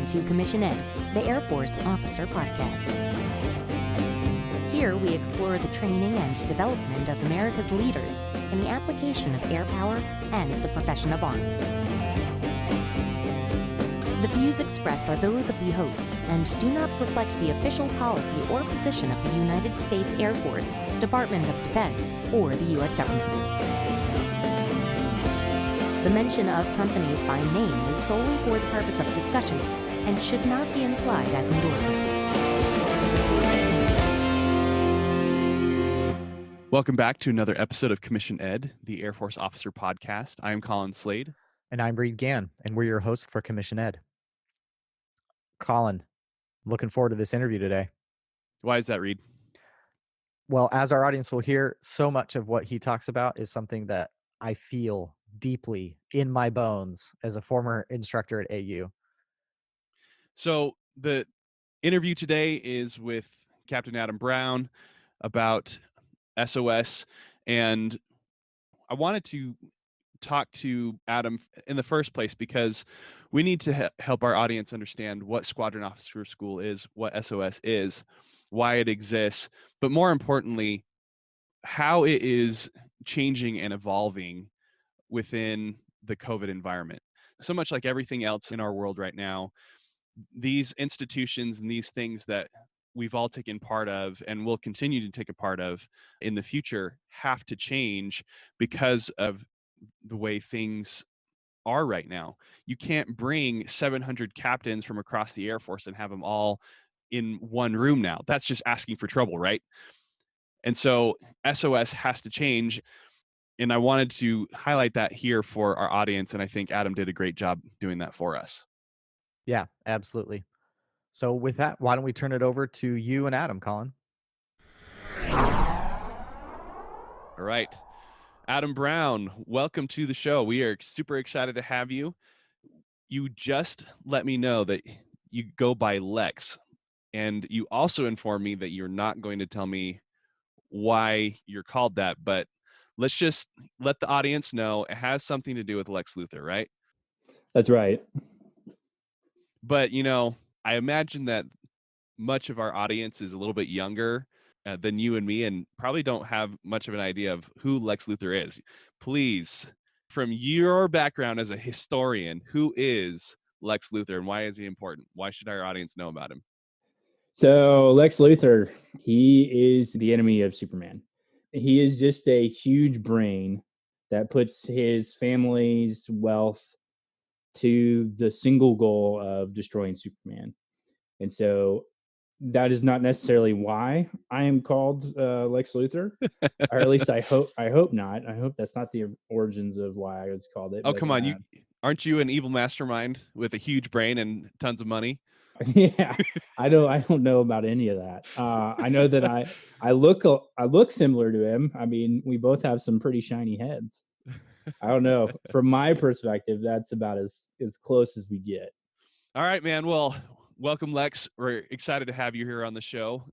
Welcome to Commission Ed, the Air Force Officer Podcast. Here we explore the training and development of America's leaders in the application of air power and the profession of arms. The views expressed are those of the hosts and do not reflect the official policy or position of the United States Air Force, Department of Defense, or the U.S. government. The mention of companies by name is solely for the purpose of discussion and should not be implied as endorsement. Welcome back to another episode of Commission Ed, the Air Force Officer Podcast. I am Colin Slade. And I'm Reed Gann, and we're your hosts for Commission Ed. Colin, looking forward to this interview today. Why is that, Reed? Well, as our audience will hear, so much of what he talks about is something that I feel deeply in my bones as a former instructor at AU. So the interview today is with Captain Adam Brown about SOS, and I wanted to talk to Adam in the first place because we need to help our audience understand what Squadron Officer School is, what SOS is, why it exists, but more importantly, how it is changing and evolving within the COVID environment. So much like everything else in our world right now, these institutions and these things that we've all taken part of and will continue to take a part of in the future have to change because of the way things are right now. You can't bring 700 captains from across the Air Force and have them all in one room now. That's just asking for trouble, right? And so SOS has to change. And I wanted to highlight that here for our audience. And I think Adam did a great job doing that for us. Yeah, absolutely. So with that, why don't we turn it over to you and Adam, Colin? All right. Adam Brown, welcome to the show. We are super excited to have you. You just let me know that you go by Lex. And you also informed me that you're not going to tell me why you're called that, but let's just let the audience know it has something to do with Lex Luthor, right? That's right. But, I imagine that much of our audience is a little bit younger than you and me and probably don't have much of an idea of who Lex Luthor is. Please, from your background as a historian, who is Lex Luthor and why is he important? Why should our audience know about him? So Lex Luthor, he is the enemy of Superman. He is just a huge brain that puts his family's wealth to the single goal of destroying Superman. And so that is not necessarily why I am called Lex Luthor, or at least I hope not. I hope that's not the origins of why I was called it. Oh, come on. Aren't you an evil mastermind with a huge brain and tons of money? Yeah, I don't know about any of that. I know that I look similar to him. I mean, we both have some pretty shiny heads. I don't know. From my perspective, that's about as close as we get. All right, man. Well, welcome, Lex. We're excited to have you here on the show.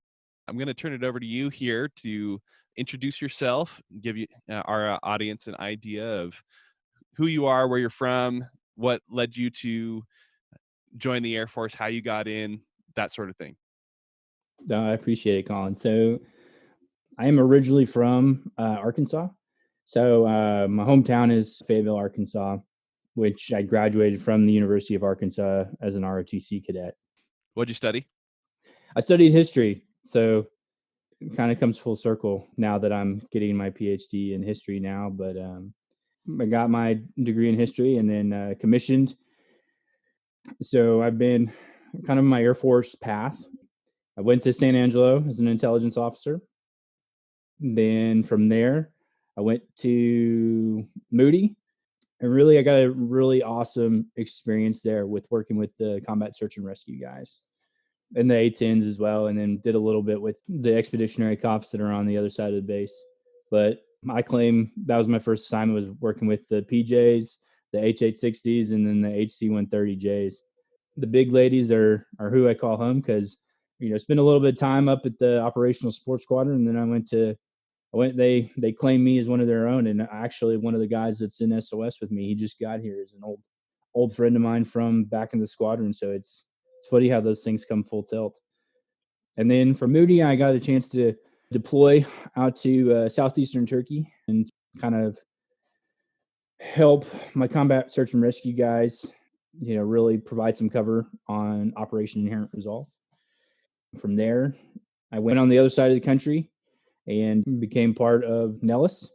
I'm going to turn it over to you here to introduce yourself, give you our audience an idea of who you are, where you're from, what led you to join the Air Force, how you got in, that sort of thing. I appreciate it, Colin. So I am originally from Arkansas. So my hometown is Fayetteville, Arkansas, which I graduated from the University of Arkansas as an ROTC cadet. What'd you study? I studied history. So it kind of comes full circle now that I'm getting my PhD in history now. But I got my degree in history and then commissioned. So I've been kind of my Air Force path. I went to San Angelo as an intelligence officer. Then from there, I went to Moody. And really, I got a really awesome experience there with working with the combat search and rescue guys and the A-10s as well. And then did a little bit with the expeditionary cops that are on the other side of the base. But I claim that was my first assignment, was working with the PJs, the H-860s, and then the HC-130Js. The big ladies are who I call home because, spent a little bit of time up at the operational support squadron. And then they claimed me as one of their own. And actually one of the guys that's in SOS with me, he just got here, is an old friend of mine from back in the squadron. So it's it's funny how those things come full tilt. And then from Moody, I got a chance to deploy out to southeastern Turkey and kind of help my combat search and rescue guys, really provide some cover on Operation Inherent Resolve. From there, I went on the other side of the country and became part of Nellis.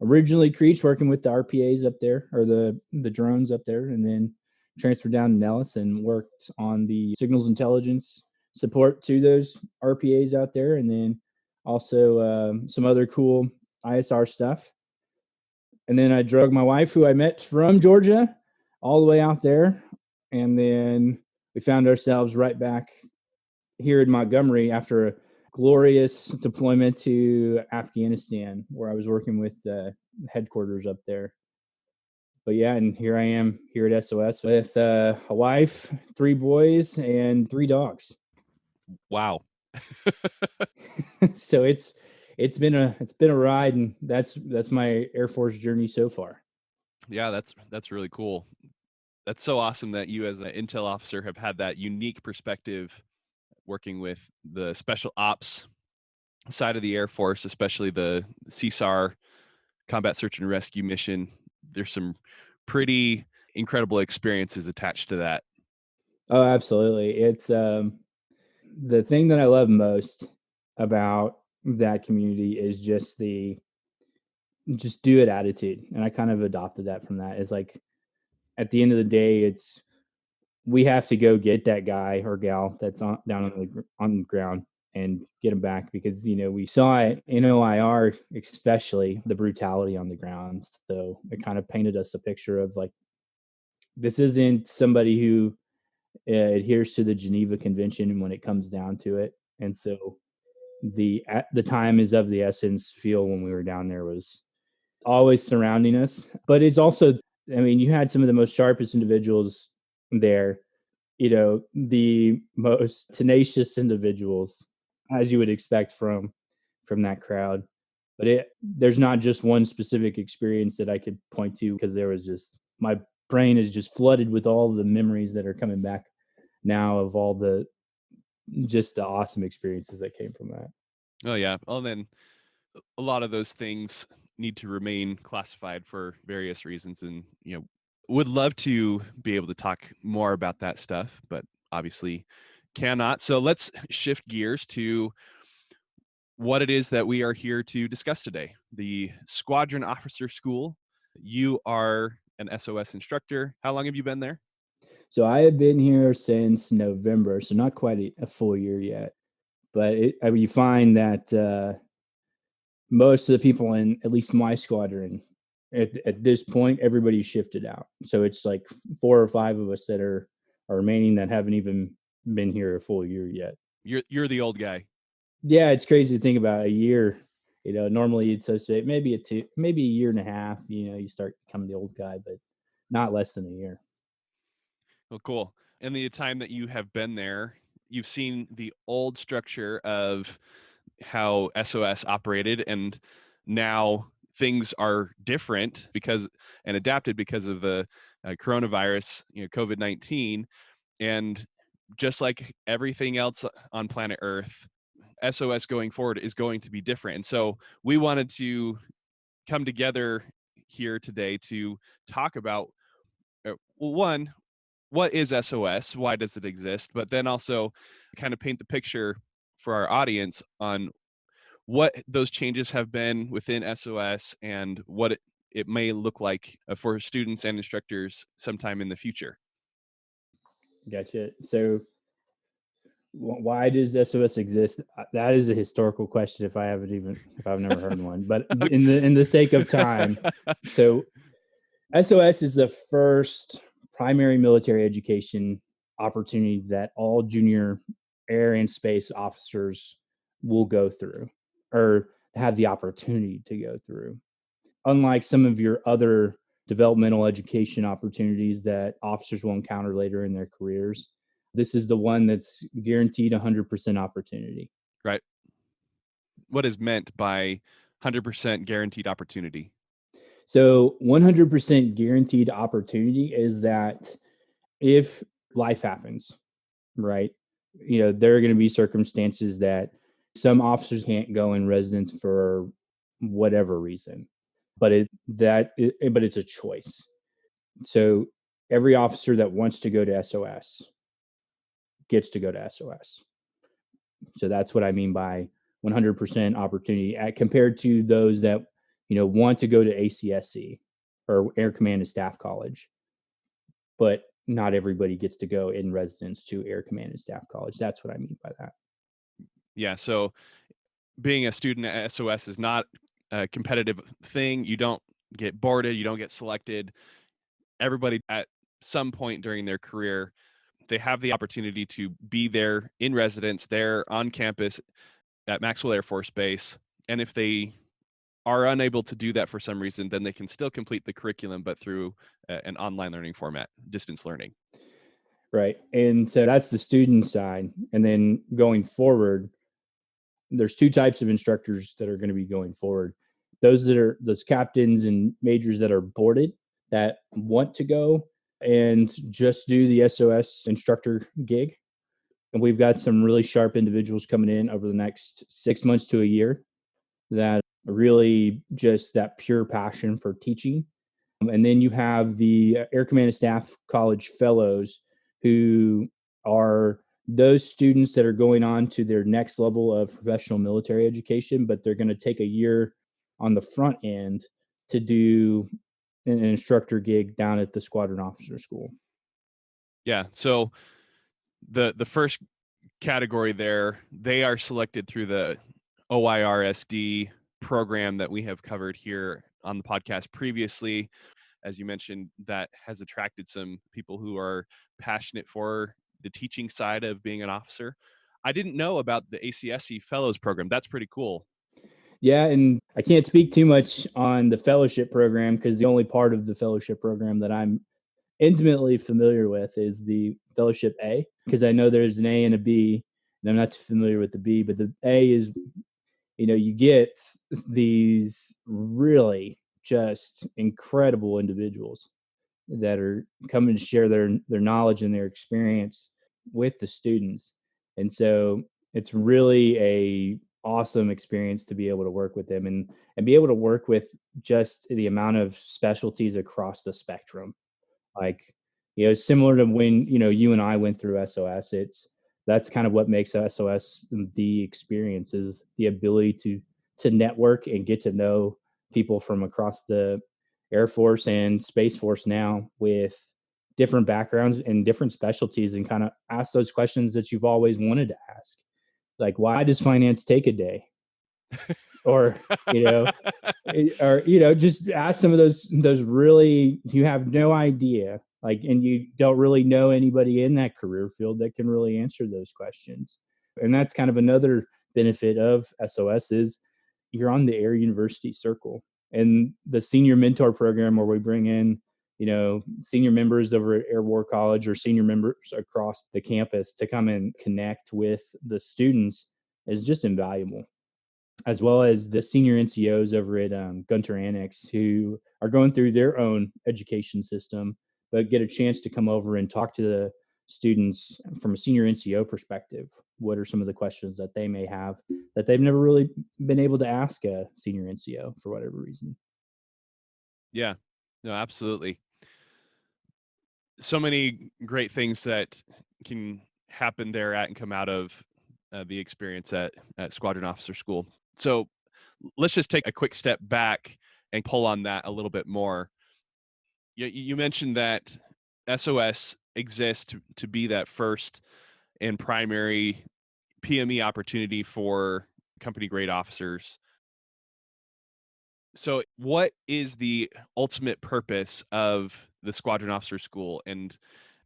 Originally Creech, working with the RPAs up there, or the drones up there, and then transferred down to Nellis and worked on the signals intelligence support to those RPAs out there, and then also some other cool ISR stuff. And then I drug my wife, who I met from Georgia, all the way out there. And then we found ourselves right back here in Montgomery after a glorious deployment to Afghanistan, where I was working with the headquarters up there. But yeah, and here I am here at SOS with a wife, 3 boys, and 3 dogs. Wow. So it's been a ride, and that's my Air Force journey so far. Yeah, that's really cool. That's so awesome that you as an intel officer have had that unique perspective working with the special ops side of the Air Force, especially the CSAR combat search and rescue mission. There's some pretty incredible experiences attached to that. Oh, absolutely. It's the thing that I love most about that community is just do it attitude. And I kind of adopted that from that. It's like, at the end of the day, we have to go get that guy or gal that's down on the ground and get him back, because, we saw it in OIR, especially the brutality on the ground. So it kind of painted us a picture of like, this isn't somebody who adheres to the Geneva Convention when it comes down to it. And so the time is of the essence feel when we were down there was always surrounding us. But it's also, you had some of the most sharpest individuals there, the most tenacious individuals, as you would expect from that crowd. But there's not just one specific experience that I could point to, because there was just, my brain is just flooded with all the memories that are coming back now of all the awesome experiences that came from that. Oh yeah. Well, then a lot of those things need to remain classified for various reasons, and would love to be able to talk more about that stuff, but obviously cannot. So let's shift gears to what it is that we are here to discuss today. The Squadron Officer School. You are an SOS instructor. How long have you been there? So I have been here since November, so not quite a full year yet. But you find that most of the people in at least my squadron, at this point, everybody's shifted out. So it's like 4 or 5 of us that are remaining that haven't even been here a full year yet. You're the old guy. Yeah, it's crazy to think about a year. Normally you'd associate maybe a year and a half. You start becoming the old guy, but not less than a year. Well, cool. In the time that you have been there, you've seen the old structure of how SOS operated, and now things are different and adapted because of the coronavirus, COVID-19. And just like everything else on planet Earth, SOS going forward is going to be different. And so we wanted to come together here today to talk about, one, what is SOS? Why does it exist? But then also kind of paint the picture for our audience on what those changes have been within SOS and what it may look like for students and instructors sometime in the future. Gotcha. So why does SOS exist? That is a historical question if I've never heard one, but in the sake of time. So SOS is the first primary military education opportunity that all junior air and space officers will go through, or have the opportunity to go through. Unlike some of your other developmental education opportunities that officers will encounter later in their careers, this is the one that's guaranteed 100% opportunity. Right. What is meant by 100% guaranteed opportunity? So 100% guaranteed opportunity is that if life happens, right? There are going to be circumstances that some officers can't go in residence for whatever reason, but it's a choice. So every officer that wants to go to SOS gets to go to SOS. So that's what I mean by 100% opportunity compared to those that, want to go to ACSC or Air Command and Staff College. But not everybody gets to go in residence to Air Command and Staff College. That's what I mean by that. Yeah. So being a student at SOS is not a competitive thing. You don't get boarded. You don't get selected. Everybody at some point during their career, they have the opportunity to be there in residence, there on campus at Maxwell Air Force Base. And if they are unable to do that for some reason, then they can still complete the curriculum, but through an online learning format, distance learning. Right. And so that's the student side. And then going forward, there's two types of instructors that are going to be going forward. Those captains and majors that are boarded, that want to go and just do the SOS instructor gig. And we've got some really sharp individuals coming in over the next 6 months to a year that really just that pure passion for teaching. And then you have the Air Command and Staff College fellows, who are those students that are going on to their next level of professional military education, but they're going to take a year on the front end to do an instructor gig down at the Squadron Officer School. Yeah. So the first category there, they are selected through the OIRSD program that we have covered here on the podcast previously. As you mentioned, that has attracted some people who are passionate for the teaching side of being an officer. I didn't know about the ACSC Fellows program. That's pretty cool. Yeah, and I can't speak too much on the fellowship program because the only part of the fellowship program that I'm intimately familiar with is the fellowship A, because I know there's an A and a B, and I'm not too familiar with the B, but the A is, you get these really just incredible individuals that are coming to share their knowledge and their experience with the students. And so it's really a awesome experience to be able to work with them and be able to work with just the amount of specialties across the spectrum. Like, similar to when, you and I went through SOS, that's kind of what makes SOS the experience, is the ability to network and get to know people from across the Air Force and Space Force now with different backgrounds and different specialties, and kind of ask those questions that you've always wanted to ask. Like, why does finance take a day? Or, just ask some of those really, you have no idea, like, and you don't really know anybody in that career field that can really answer those questions. And that's kind of another benefit of SOS, is you're on the Air University circle. And the senior mentor program, where we bring in, senior members over at Air War College or senior members across the campus to come and connect with the students, is just invaluable. As well as the senior NCOs over at Gunter Annex, who are going through their own education system, but get a chance to come over and talk to the students from a senior NCO perspective. What are some of the questions that they may have that they've never really been able to ask a senior NCO for whatever reason? Yeah, no, absolutely. So many great things that can happen there and come out of the experience at Squadron Officer School. So let's just take a quick step back and pull on that a little bit more. You mentioned that SOS exists to be that first and primary PME opportunity for company grade officers. So what is the ultimate purpose of the Squadron Officer School and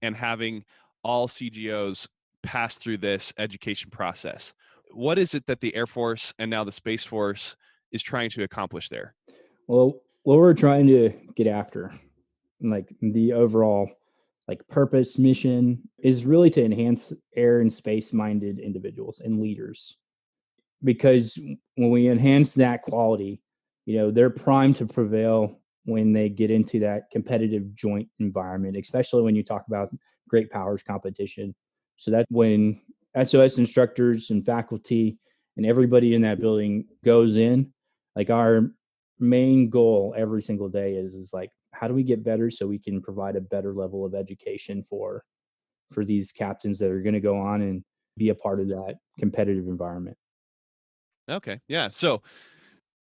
having all CGOs pass through this education process? What is it that the Air Force and now the Space Force is trying to accomplish there? Well, what we're trying to get after, like the overall purpose, mission, is really to enhance air and space minded individuals and leaders. Because when we enhance that quality, they're primed to prevail when they get into that competitive joint environment, especially when you talk about great powers competition. So that's when SOS instructors and faculty and everybody in that building goes in. Like our main goal every single day is like, how do we get better so we can provide a better level of education for these captains that are going to go on and be a part of that competitive environment. Okay. Yeah. So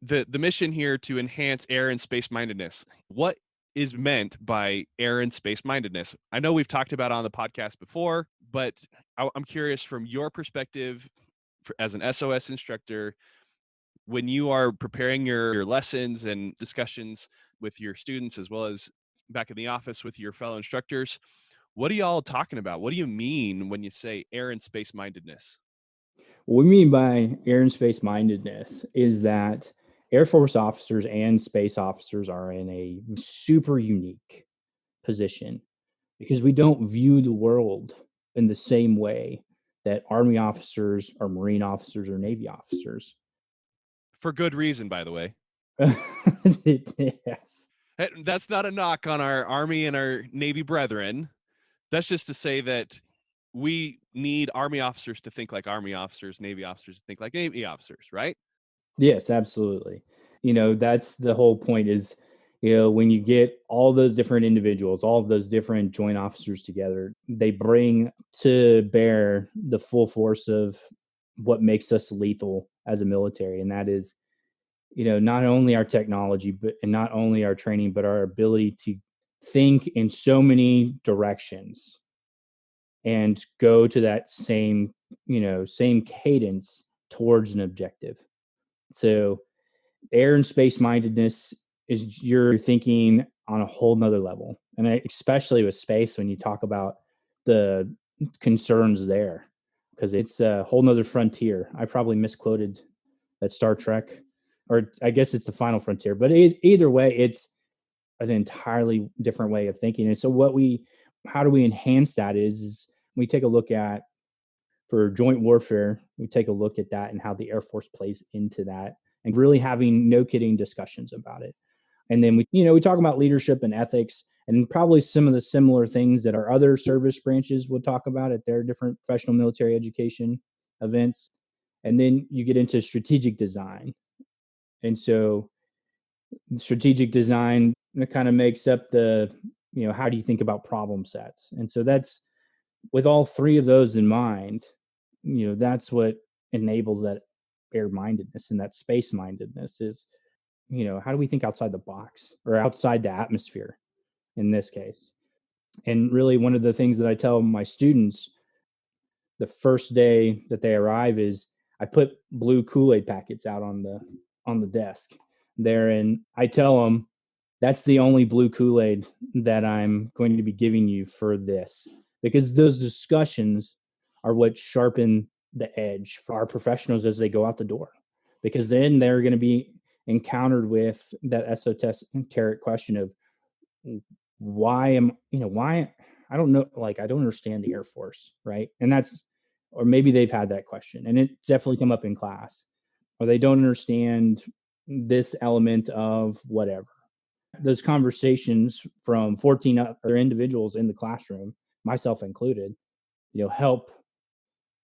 the mission here to enhance air and space mindedness. What is meant by air and space mindedness? I know we've talked about it on the podcast before, but I'm curious from your perspective as an SOS instructor, when you are preparing your lessons and discussions with your students, as well as back in the office with your fellow instructors, what are y'all talking about? What do you mean when you say air and space mindedness? What we mean by air and space mindedness is that Air Force officers and space officers are in a super unique position because we don't view the world in the same way that Army officers or Marine officers or Navy officers. For good reason, by the way. Yes. That's not a knock on our Army and our Navy brethren. That's just to say that we need Army officers to think like Army officers, Navy officers to think like Navy officers, right? Yes, absolutely. That's the whole point is, when you get all those different individuals, all of those different joint officers together, they bring to bear the full force of what makes us lethal as a military. And that is, not only our technology, and not only our training, but our ability to think in so many directions and go to that same cadence towards an objective. So air and space mindedness is you're thinking on a whole nother level. And especially with space, when you talk about the concerns there, because it's a whole nother frontier. I probably misquoted that Star Trek, or I guess it's the final frontier, but either way, it's an entirely different way of thinking. And so how do we enhance that is we take a look at, for joint warfare, we take a look at that and how the Air Force plays into that, and really having no kidding discussions about it. And then we talk about leadership and ethics and probably some of the similar things that our other service branches would talk about at their different professional military education events. And then you get into strategic design. And so strategic design kind of makes up the, how do you think about problem sets? And so that's, with all three of those in mind, that's what enables that air mindedness and that space mindedness is, how do we think outside the box or outside the atmosphere in this case? And really one of the things that I tell my students the first day that they arrive is I put blue Kool-Aid packets out on the desk there. And I tell them that's the only blue Kool-Aid that I'm going to be giving you for this, because those discussions are what sharpen the edge for our professionals as they go out the door, because then they're going to be encountered with that esoteric question of why I don't know, like, I don't understand the Air Force, right? And or maybe they've had that question and it's definitely come up in class, or they don't understand this element of whatever. Those conversations from 14 other individuals in the classroom, myself included, help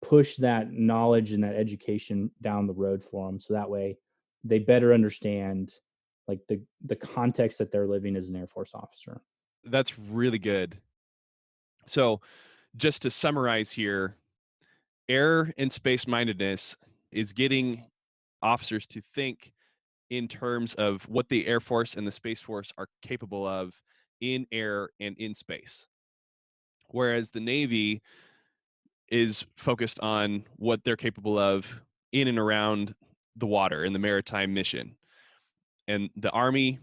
push that knowledge and that education down the road for them. So that way they better understand like the context that they're living as an Air Force officer. That's really good. So just to summarize here, air and space mindedness is getting officers to think in terms of what the Air Force and the Space Force are capable of in air and in space. Whereas the Navy is focused on what they're capable of in and around the water in the maritime mission. And the Army,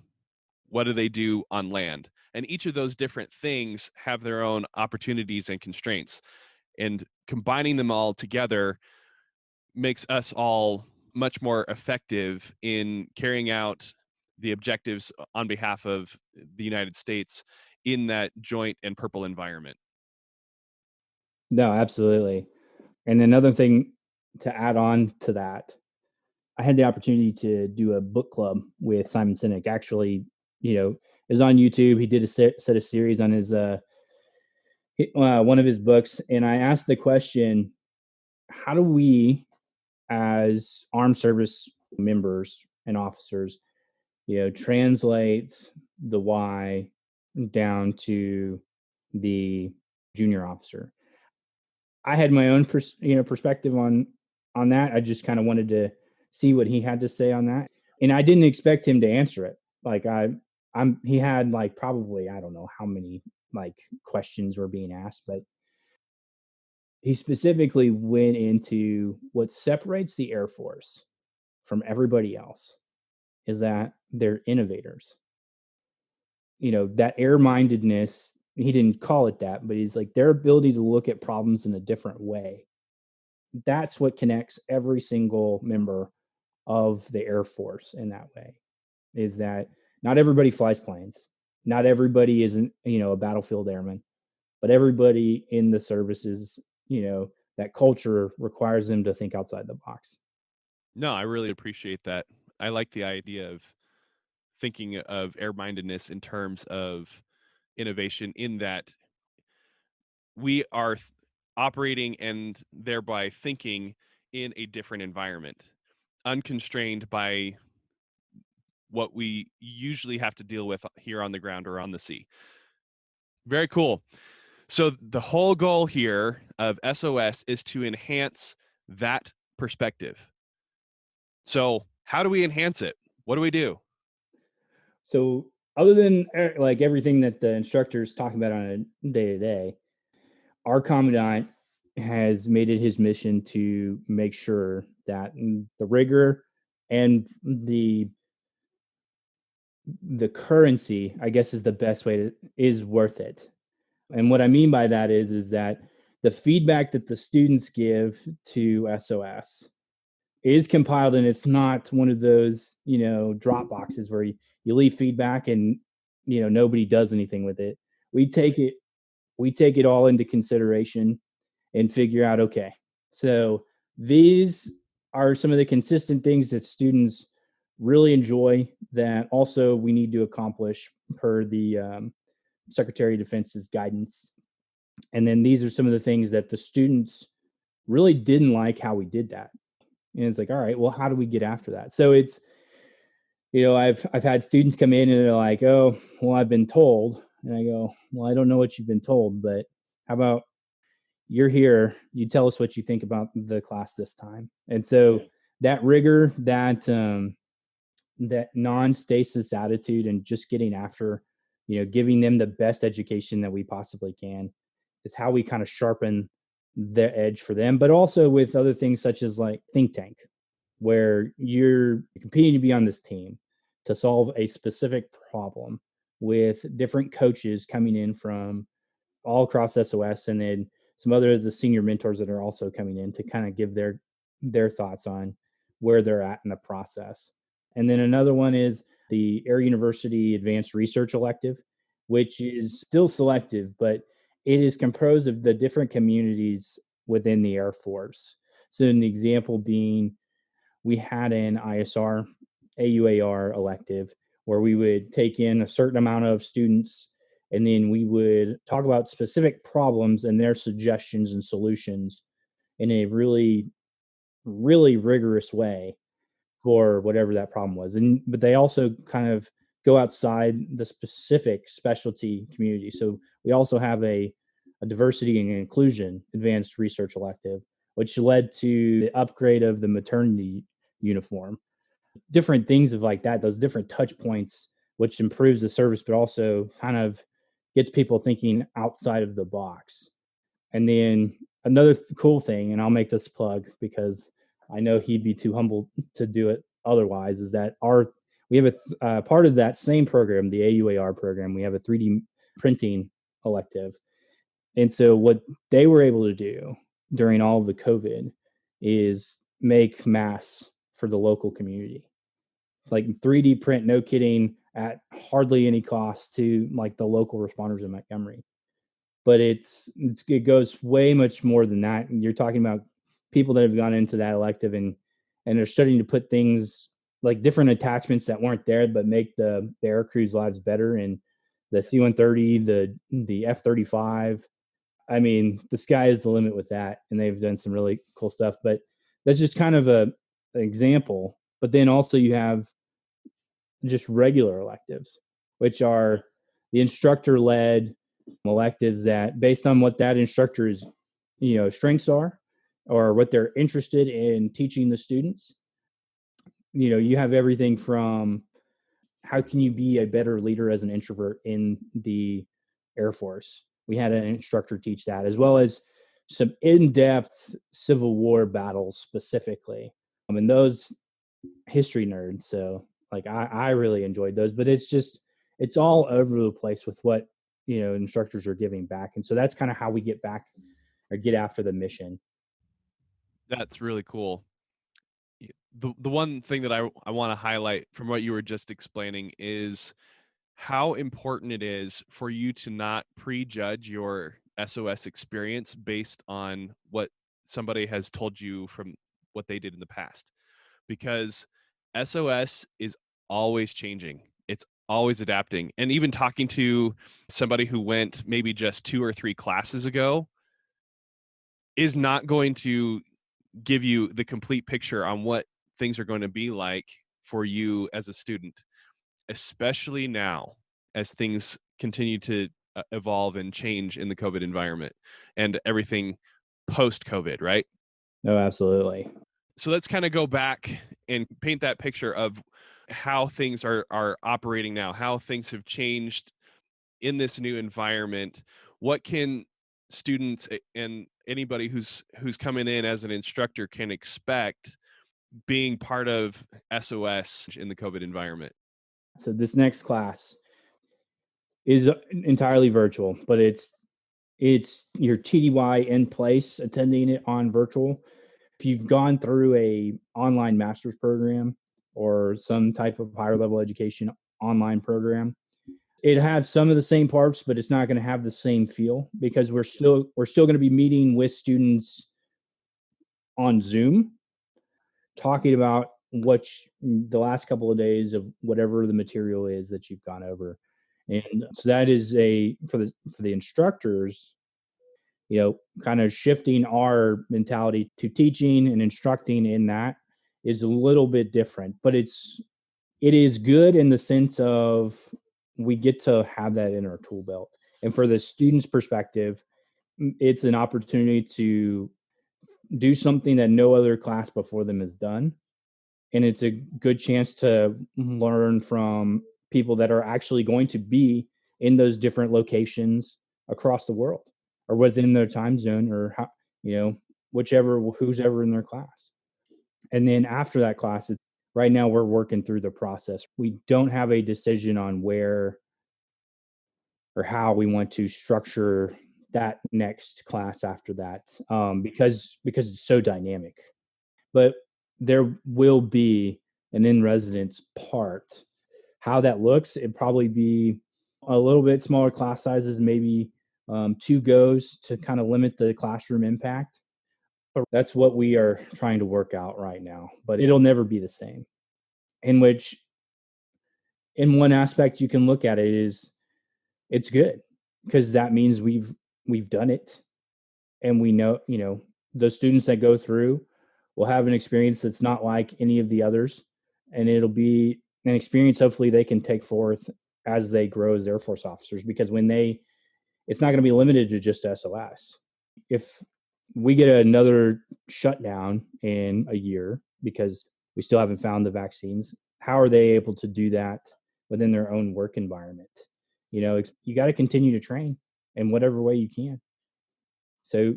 what do they do on land? And each of those different things have their own opportunities and constraints. And combining them all together makes us all much more effective in carrying out the objectives on behalf of the United States in that joint and purple environment. No, absolutely. And another thing to add on to that, I had the opportunity to do a book club with Simon Sinek. Actually, it was on YouTube. He did a set of series on his one of his books, and I asked the question, how do we as armed service members and officers, translate the why down to the junior officer? I had my own perspective on that. I just kind of wanted to see what he had to say on that, and I didn't expect him to answer it. Like he had like probably, I don't know how many like questions were being asked, but he specifically went into what separates the Air Force from everybody else is that they're innovators. That air-mindedness, he didn't call it that, but he's like their ability to look at problems in a different way. That's what connects every single member of the Air Force in that way, is that not everybody flies planes. Not everybody isn't, a battlefield airman, but everybody in the services, that culture requires them to think outside the box. No, I really appreciate that. I like the idea of thinking of air-mindedness in terms of innovation, in that we are operating and thereby thinking in a different environment, unconstrained by what we usually have to deal with here on the ground or on the sea. Very cool. So the whole goal here of SOS is to enhance that perspective. So how do we enhance it? What do we do? So other than like everything that the instructors talk about on a day-to-day, our commandant has made it his mission to make sure that the rigor and the currency, I guess is the best way is worth it. And what I mean by that is that the feedback that the students give to SOS is compiled, and it's not one of those, drop boxes where you leave feedback and, nobody does anything with it. We take it all into consideration and figure out, okay, so these are some of the consistent things that students really enjoy that also we need to accomplish per the Secretary of Defense's guidance. And then these are some of the things that the students really didn't like how we did that. And it's like, all right, well, how do we get after that? So it's, I've had students come in and they're like, oh, well, I've been told. And I go, well, I don't know what you've been told, but how about you're here, you tell us what you think about the class this time. And so that rigor, that non-stasis attitude and just getting after, giving them the best education that we possibly can is how we kind of sharpen the edge for them, but also with other things such as like think tank, where you're competing to be on this team to solve a specific problem with different coaches coming in from all across SOS, and then some other of the senior mentors that are also coming in to kind of give their thoughts on where they're at in the process. And then another one is the Air University Advanced Research Elective, which is still selective, but it is composed of the different communities within the Air Force. So an example being, we had an ISR, AUAR elective, where we would take in a certain amount of students, and then we would talk about specific problems and their suggestions and solutions in a really, really rigorous way for whatever that problem was. But they also kind of go outside the specific specialty community. So we also have a diversity and inclusion advanced research elective, which led to the upgrade of the maternity uniform. Different things of like that, those different touch points, which improves the service, but also kind of gets people thinking outside of the box. And then another cool thing, and I'll make this plug because I know he'd be too humble to do it otherwise, is that we have a part of that same program, the AUAR program, we have a 3D printing elective. And so what they were able to do during all of the COVID is make masks for the local community. Like 3D print, no kidding, at hardly any cost to like the local responders in Montgomery. But it goes way much more than that. And you're talking about people that have gone into that elective and they're starting to put things like different attachments that weren't there, but make the air crew's lives better. And the C-130, the F-35, I mean, the sky is the limit with that, and they've done some really cool stuff. But that's just kind of an example. But then also you have just regular electives, which are the instructor-led electives that, based on what that instructor's strengths are, or what they're interested in teaching the students. You have everything from how can you be a better leader as an introvert in the Air Force. We had an instructor teach that, as well as some in-depth Civil War battles specifically. And those history nerds, so like I really enjoyed those, but it's all over the place with what instructors are giving back. And so that's kind of how we get back or get after the mission. That's really cool. The one thing that I want to highlight from what you were just explaining is how important it is for you to not prejudge your SOS experience based on what somebody has told you from what they did in the past. Because SOS is always changing. It's always adapting. And even talking to somebody who went maybe just 2 or 3 classes ago is not going to give you the complete picture on what things are going to be like for you as a student, especially now as things continue to evolve and change in the COVID environment and everything post-COVID, right? No, absolutely. So let's kind of go back and paint that picture of how things are operating now, how things have changed in this new environment. What can students and anybody who's coming in as an instructor can expect being part of SOS in the COVID environment? So this next class is entirely virtual, but it's your TDY in place, attending it on virtual. If you've gone through a online master's program or some type of higher level education online program, it has some of the same parts, but it's not going to have the same feel, because we're still going to be meeting with students on Zoom, talking about the last couple of days of whatever the material is that you've gone over. And so that is for the instructors, kind of shifting our mentality to teaching and instructing in that is a little bit different, but it is good in the sense of we get to have that in our tool belt. And for the student's perspective, it's an opportunity to do something that no other class before them has done. And it's a good chance to learn from people that are actually going to be in those different locations across the world or within their time zone, or who's ever in their class. And then after that class, right now we're working through the process. We don't have a decision on where or how we want to structure that next class after that, because it's so dynamic. But there will be an in-residence part. How that looks, it'd probably be a little bit smaller class sizes, maybe 2 goes to kind of limit the classroom impact. But that's what we are trying to work out right now. But it'll never be the same. In one aspect you can look at it is it's good, because that means we've done it, and we know the students that go through will have an experience that's not like any of the others, and it'll be an experience hopefully they can take forth as they grow as Air Force officers, because it's not going to be limited to just SOS. If we get another shutdown in a year because we still haven't found the vaccines, how are they able to do that within their own work environment? You got to continue to train in whatever way you can. So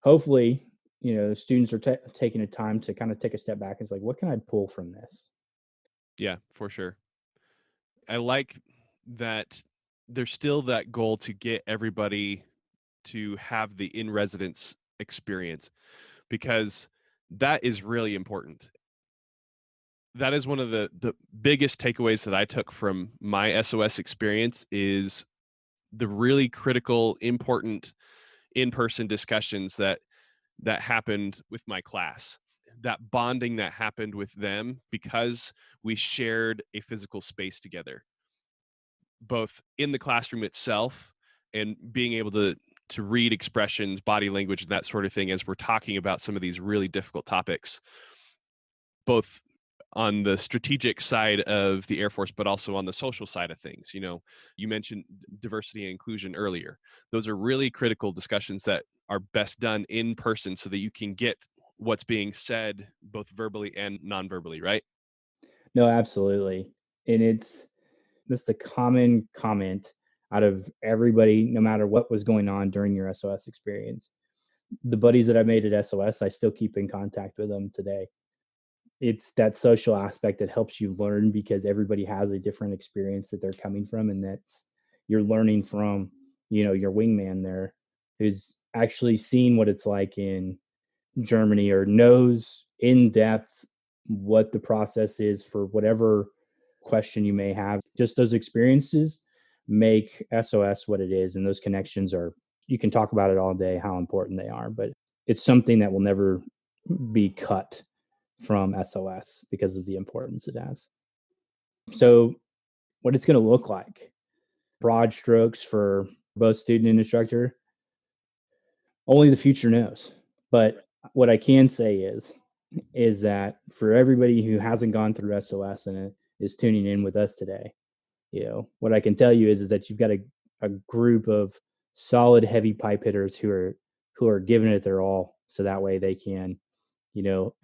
hopefully, the students are taking a time to kind of take a step back. It's like, what can I pull from this? Yeah, for sure. I like that there's still that goal to get everybody to have the in-residence experience, because that is really important. That is one of the biggest takeaways that I took from my SOS experience, is the really critical, important in-person discussions that happened with my class, that bonding that happened with them because we shared a physical space together, both in the classroom itself and being able to to read expressions, body language, and that sort of thing as we're talking about some of these really difficult topics, both on the strategic side of the Air Force, but also on the social side of things. You mentioned diversity and inclusion earlier. Those are really critical discussions that are best done in person so that you can get what's being said both verbally and non-verbally, right? No, absolutely. And that's the common comment out of everybody, no matter what was going on during your SOS experience. The buddies that I made at SOS, I still keep in contact with them today. It's that social aspect that helps you learn, because everybody has a different experience that they're coming from. And you're learning from, your wingman there, who's actually seen what it's like in Germany, or knows in depth what the process is for whatever question you may have. Just those experiences make SOS what it is. And those connections you can talk about it all day, how important they are, but it's something that will never be cut from SOS because of the importance it has. So what it's going to look like, broad strokes for both student and instructor, only the future knows. But what I can say is that for everybody who hasn't gone through SOS and is tuning in with us today, what I can tell you is that you've got a group of solid, heavy pipe hitters who are giving it their all, so that way they can,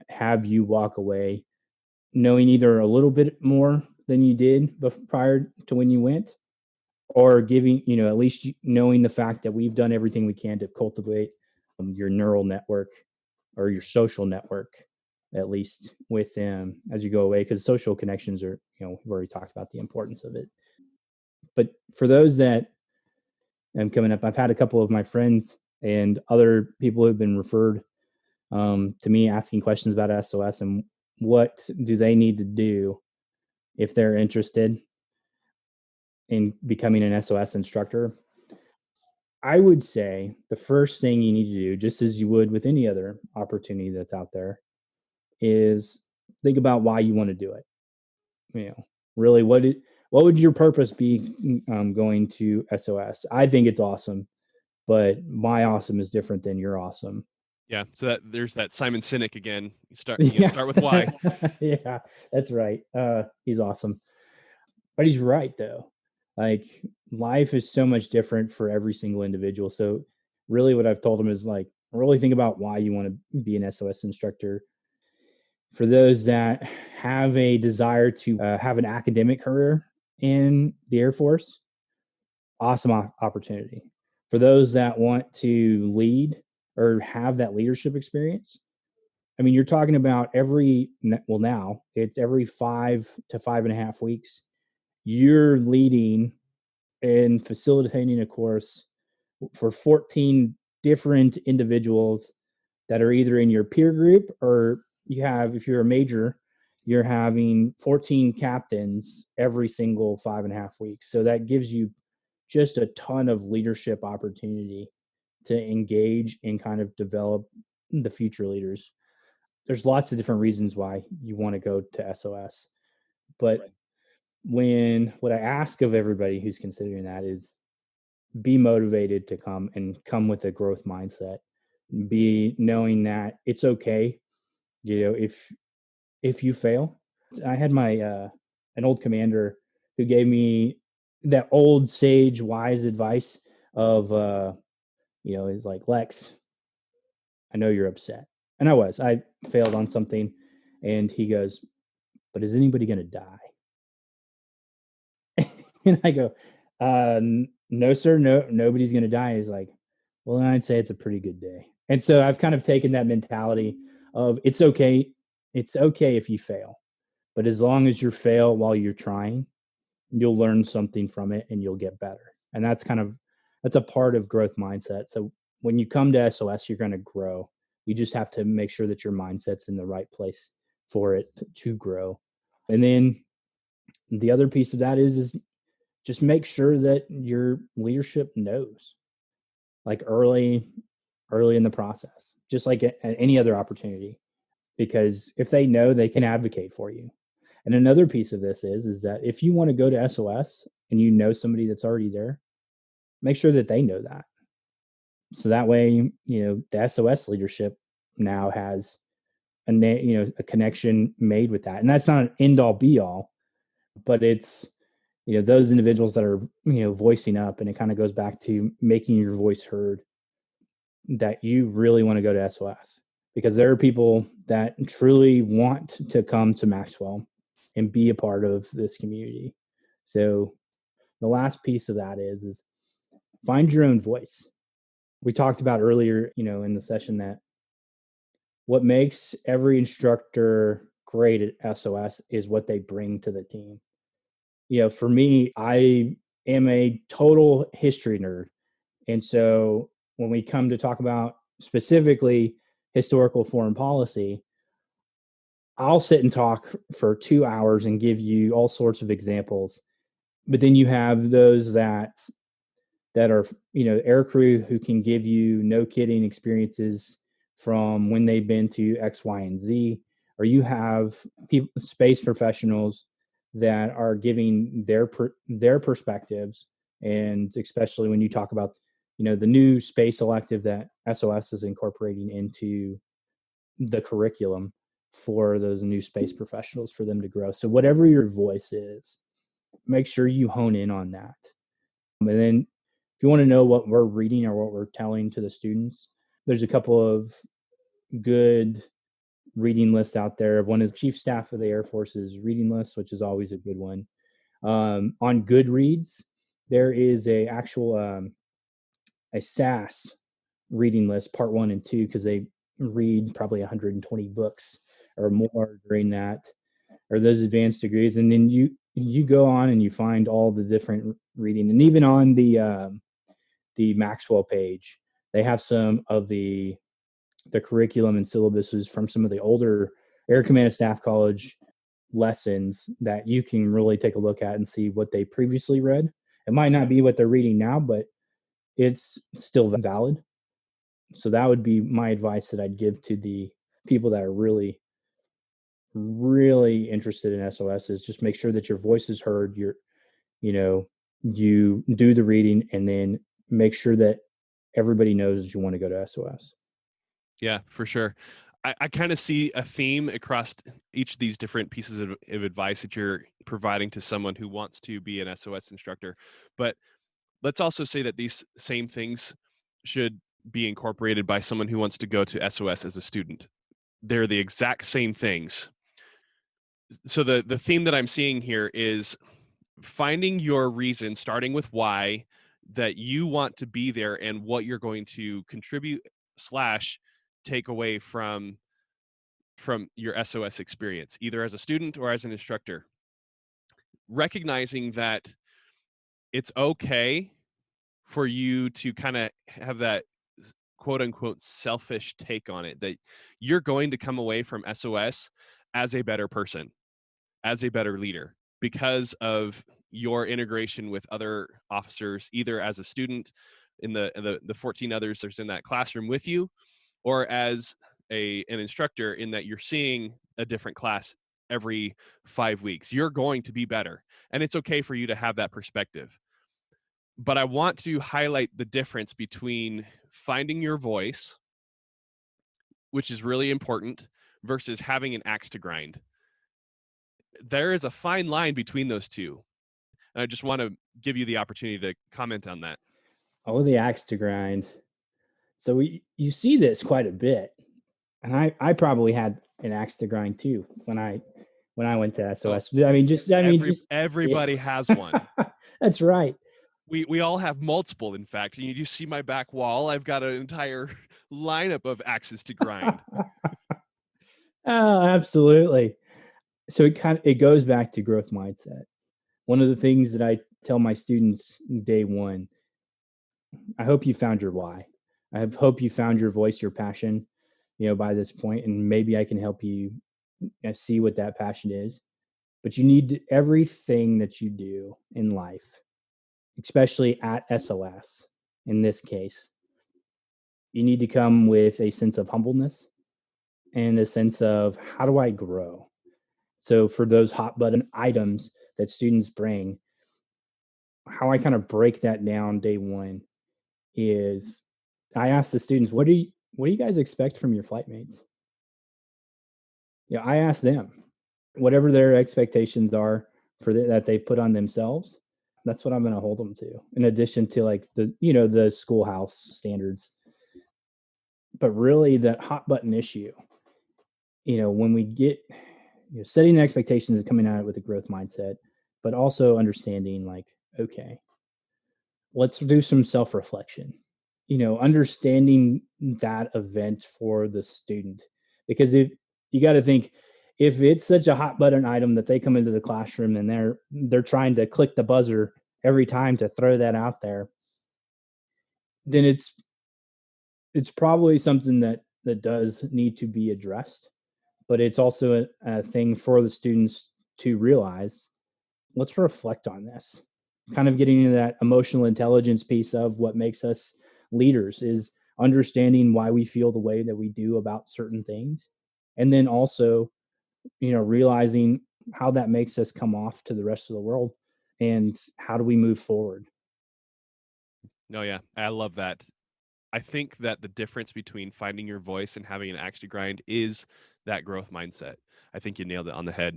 have you walk away knowing either a little bit more than you did prior to when you went, or giving, at least knowing the fact that we've done everything we can to cultivate your neural network or your social network, at least with them as you go away, because social connections are, we've already talked about the importance of it. But for those that am coming up, I've had a couple of my friends and other people who've been referred to me asking questions about SOS and what do they need to do if they're interested in becoming an SOS instructor. I would say the first thing you need to do, just as you would with any other opportunity that's out there, is think about why you want to do it. Really, what would your purpose be going to SOS? I think it's awesome, but my awesome is different than your awesome. Yeah, so there's that Simon Sinek again. You start with why. Yeah, that's right. He's awesome, but he's right though. Like, life is so much different for every single individual. So really what I've told him is really think about why you want to be an SOS instructor. For those that have a desire to have an academic career in the Air Force, awesome opportunity. For those that want to lead or have that leadership experience, I mean, you're talking about now it's every 5 to 5.5 weeks, you're leading and facilitating a course for 14 different individuals that are either in your peer group, or if you're a major, you're having 14 captains every single 5.5 weeks. So that gives you just a ton of leadership opportunity to engage and kind of develop the future leaders. There's lots of different reasons why you want to go to SOS, but what I ask of everybody who's considering that is be motivated to come with a growth mindset, be knowing that it's okay, if you fail. I had an old commander who gave me that old sage wise advice of he's like, Lex, I know you're upset. And I failed on something, and he goes, but is anybody going to die? And I go, no, sir, no, nobody's going to die. He's like, well, then I'd say it's a pretty good day. And so I've kind of taken that mentality of it's okay if you fail, but as long as you fail while you're trying, you'll learn something from it and you'll get better. And that's a part of growth mindset. So when you come to SOS, you're going to grow. You just have to make sure that your mindset's in the right place for it to grow. And then the other piece of that is just make sure that your leadership knows, like early in the process, just like any other opportunity, because if they know, they can advocate for you. And another piece of this is that if you want to go to SOS and you know somebody that's already there, make sure that they know that. So that way, the SOS leadership now has a connection made with that. And that's not an end all be all, but it's, those individuals that are, voicing up, and it kind of goes back to making your voice heard, that you really want to go to SOS, because there are people that truly want to come to Maxwell and be a part of this community. So the last piece of that is find your own voice. We talked about earlier, in the session, that what makes every instructor great at SOS is what they bring to the team. For me, I am a total history nerd. And so when we come to talk about specifically historical foreign policy, I'll sit and talk for 2 hours and give you all sorts of examples. But then you have those that are, air crew who can give you no kidding experiences from when they've been to X, Y, and Z, or you have people, space professionals, that are giving their perspectives. And especially when you talk about, the new space elective that SOS is incorporating into the curriculum for those new space professionals, for them to grow. So whatever your voice is, make sure you hone in on that. And then if you want to know what we're reading or what we're telling to the students, there's a couple of good reading lists out there. One is Chief Staff of the Air Force's reading list, which is always a good one. On Goodreads, there is a actual a SAASS reading list, part 1 and 2, because they read probably 120 books or more during that, or those advanced degrees. And then you go on and you find all the different reading. And even on the Maxwell page, they have some of the curriculum and syllabuses from some of the older Air Command and Staff College lessons that you can really take a look at and see what they previously read. It might not be what they're reading now, but it's still valid. So that would be my advice that I'd give to the people that are really, really interested in SOS, is just make sure that your voice is heard. You do the reading, and then make sure that everybody knows that you want to go to SOS. Yeah, for sure. I kind of see a theme across each of these different pieces of advice that you're providing to someone who wants to be an SOS instructor. But let's also say that these same things should be incorporated by someone who wants to go to SOS as a student. They're the exact same things. So the theme that I'm seeing here is finding your reason, starting with why, that you want to be there and what you're going to contribute / take away from your SOS experience, either as a student or as an instructor. Recognizing that it's okay for you to kind of have that quote unquote selfish take on it, that you're going to come away from SOS as a better person, as a better leader, because of your integration with other officers, either as a student in the 14 others that's in that classroom with you, or as an instructor, in that you're seeing a different class every 5 weeks. You're going to be better, and it's okay for you to have that perspective. But I want to highlight the difference between finding your voice, which is really important, versus having an axe to grind. There is a fine line between those two. And I just want to give you the opportunity to comment on that. Oh, the axe to grind. So you see this quite a bit. And I probably had an axe to grind too when I went to SOS. Everybody has one. That's right. We all have multiple, in fact. And you see my back wall. I've got an entire lineup of axes to grind. Oh, absolutely. So it goes back to growth mindset. One of the things that I tell my students day one, I hope you found your why. I hope you found your voice, your passion, by this point, and maybe I can help you see what that passion is. But you need everything that you do in life, especially at SOS, in this case, you need to come with a sense of humbleness and a sense of, how do I grow? So for those hot button items that students bring, how I kind of break that down day one is I asked the students, what do you guys expect from your flight mates? Yeah, I asked them, whatever their expectations are that they put on themselves, that's what I'm going to hold them to, in addition to like the schoolhouse standards. But really that hot button issue, when we get, setting the expectations and coming at it with a growth mindset, but also understanding like, okay, let's do some self-reflection, understanding that event for the student. Because if you got to think, if it's such a hot button item that they come into the classroom and they're trying to click the buzzer every time to throw that out there, then it's probably something that does need to be addressed. But it's also a thing for the students to realize, let's reflect on this. Kind of getting into that emotional intelligence piece of what makes us leaders is understanding why we feel the way that we do about certain things. And then also, realizing how that makes us come off to the rest of the world and how do we move forward. No, yeah, I love that. I think that the difference between finding your voice and having an axe to grind is that growth mindset. I think you nailed it on the head.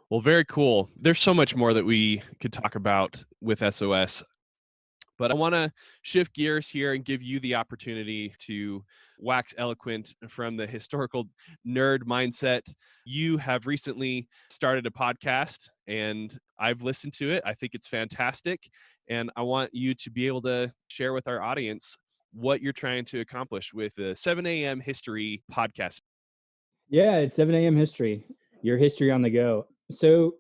Well, very cool. There's so much more that we could talk about with SOS, but I want to shift gears here and give you the opportunity to wax eloquent from the historical nerd mindset. You have recently started a podcast and I've listened to it. I think it's fantastic. And I want you to be able to share with our audience what you're trying to accomplish with the 7 a.m. history podcast. Yeah, it's 7 a.m. history, your history on the go. So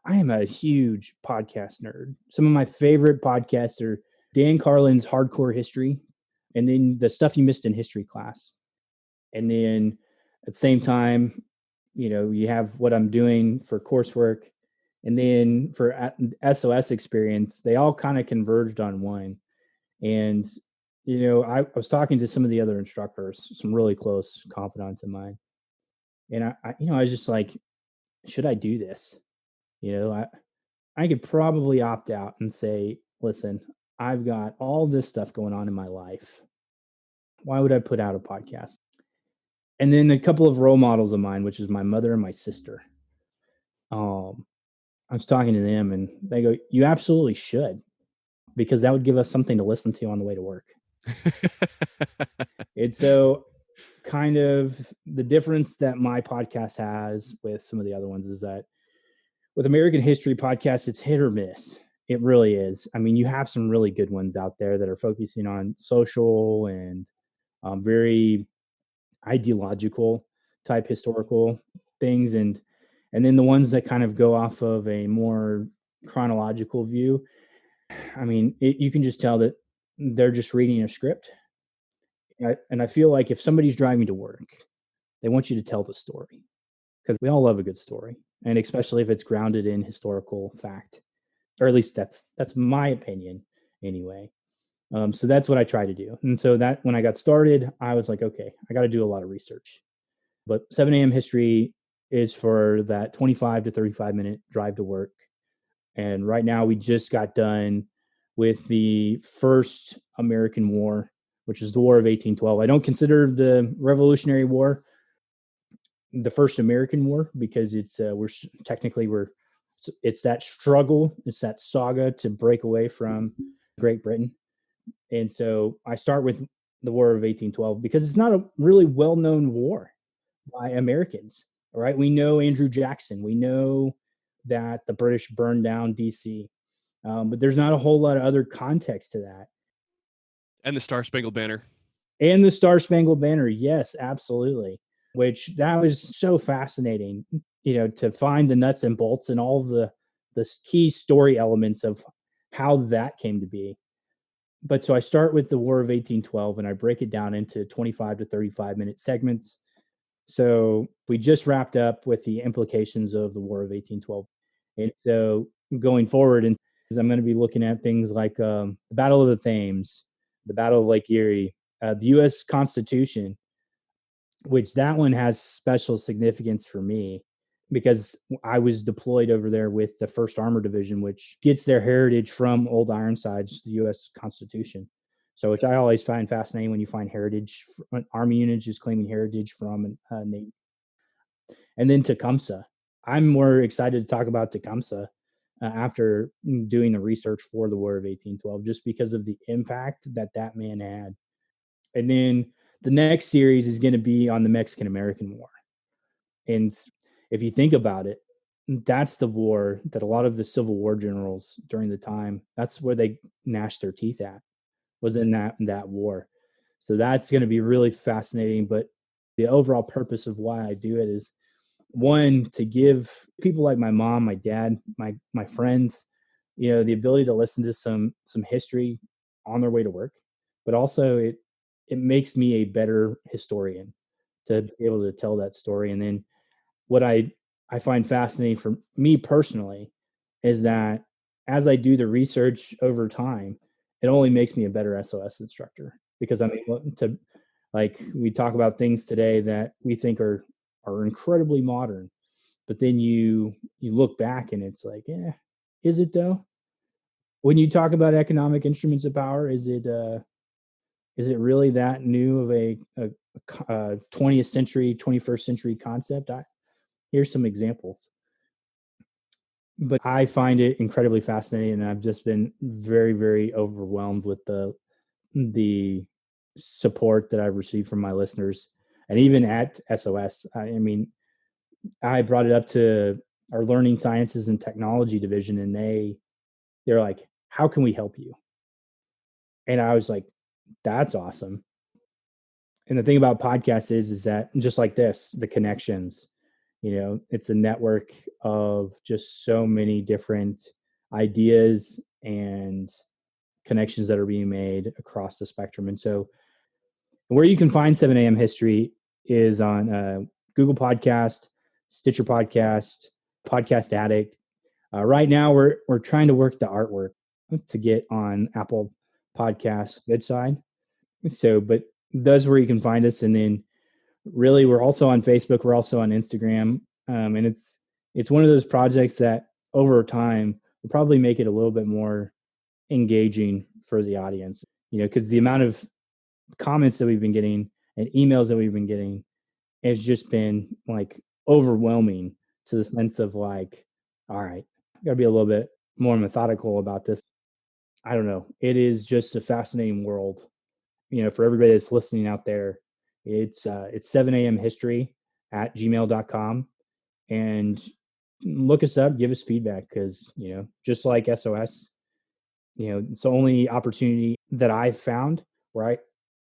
I am a huge podcast nerd. Some of my favorite podcasts are Dan Carlin's Hardcore History, and then the Stuff You Missed in History class. And then at the same time, you have what I'm doing for coursework. And then for SOS experience, they all kind of converged on one. And, I was talking to some of the other instructors, some really close confidants of mine. And I was just like, should I do this? I could probably opt out and say, listen, I've got all this stuff going on in my life. Why would I put out a podcast? And then a couple of role models of mine, which is my mother and my sister. I was talking to them and they go, you absolutely should, because that would give us something to listen to on the way to work. And so kind of the difference that my podcast has with some of the other ones is that with American history podcasts, it's hit or miss. It really is. I mean, you have some really good ones out there that are focusing on social and very ideological type historical things. And then the ones that kind of go off of a more chronological view. I mean, you can just tell that they're just reading a script. And I feel like if somebody's driving to work, they want you to tell the story, because we all love a good story. And especially if it's grounded in historical fact, or at least that's my opinion anyway. So that's what I try to do. And so that when I got started, I was like, okay, I got to do a lot of research. But 7 a.m. history is for that 25 to 35 minute drive to work. And right now we just got done with the first American War, which is the War of 1812. I don't consider the Revolutionary War the first American War, because it's that struggle, it's that saga to break away from Great Britain. And so I start with the War of 1812 because it's not a really well-known war by Americans. All right, we know Andrew Jackson, we know that the British burned down DC, but there's not a whole lot of other context to that. And the Star Spangled Banner. And the Star Spangled Banner, yes, absolutely. Which that was so fascinating, to find the nuts and bolts and all the key story elements of how that came to be. But so I start with the War of 1812 and I break it down into 25 to 35 minute segments. So we just wrapped up with the implications of the War of 1812. And so going forward, and I'm going to be looking at things like the Battle of the Thames, the Battle of Lake Erie, the U.S. Constitution, which that one has special significance for me because I was deployed over there with the 1st Armored Division, which gets their heritage from Old Ironsides, the U.S. Constitution. So, which I always find fascinating when you find heritage, Army units just claiming heritage from Navy. And then Tecumseh. I'm more excited to talk about Tecumseh after doing the research for the War of 1812, just because of the impact that man had. And then the next series is going to be on the Mexican-American War. And if you think about it, that's the war that a lot of the Civil War generals during the time, that's where they gnashed their teeth at, was in that war. So that's going to be really fascinating. But the overall purpose of why I do it is, one, to give people like my mom, my dad, my friends, the ability to listen to some history on their way to work. But also it makes me a better historian to be able to tell that story. And then what I find fascinating for me personally is that as I do the research over time, it only makes me a better SOS instructor, because I'm able to, like, we talk about things today that we think are incredibly modern, but then you look back and it's like, is it though? When you talk about economic instruments of power, is it really that new of a 20th century, 21st century concept? Here's some examples. But I find it incredibly fascinating, and I've just been very, very overwhelmed with the support that I've received from my listeners. And even at SOS, I mean, I brought it up to our Learning Sciences and Technology division, and they're like, how can we help you? And I was like, that's awesome. And the thing about podcasts is that just like this, the connections, it's a network of just so many different ideas and connections that are being made across the spectrum. And so where you can find 7 a.m. history is on Google Podcast, Stitcher Podcast, Podcast Addict. Right now we're trying to work the artwork to get on Apple Podcasts good side. So, but that's where you can find us. And then really, we're also on Facebook. We're also on Instagram. And it's one of those projects that over time will probably make it a little bit more engaging for the audience, because the amount of comments that we've been getting and emails that we've been getting has just been like overwhelming, to the sense of like, all right, got to be a little bit more methodical about this. I don't know. It is just a fascinating world, for everybody that's listening out there. It's 7 a.m. history at gmail.com, and look us up, give us feedback, because, just like SOS, it's the only opportunity that I've found where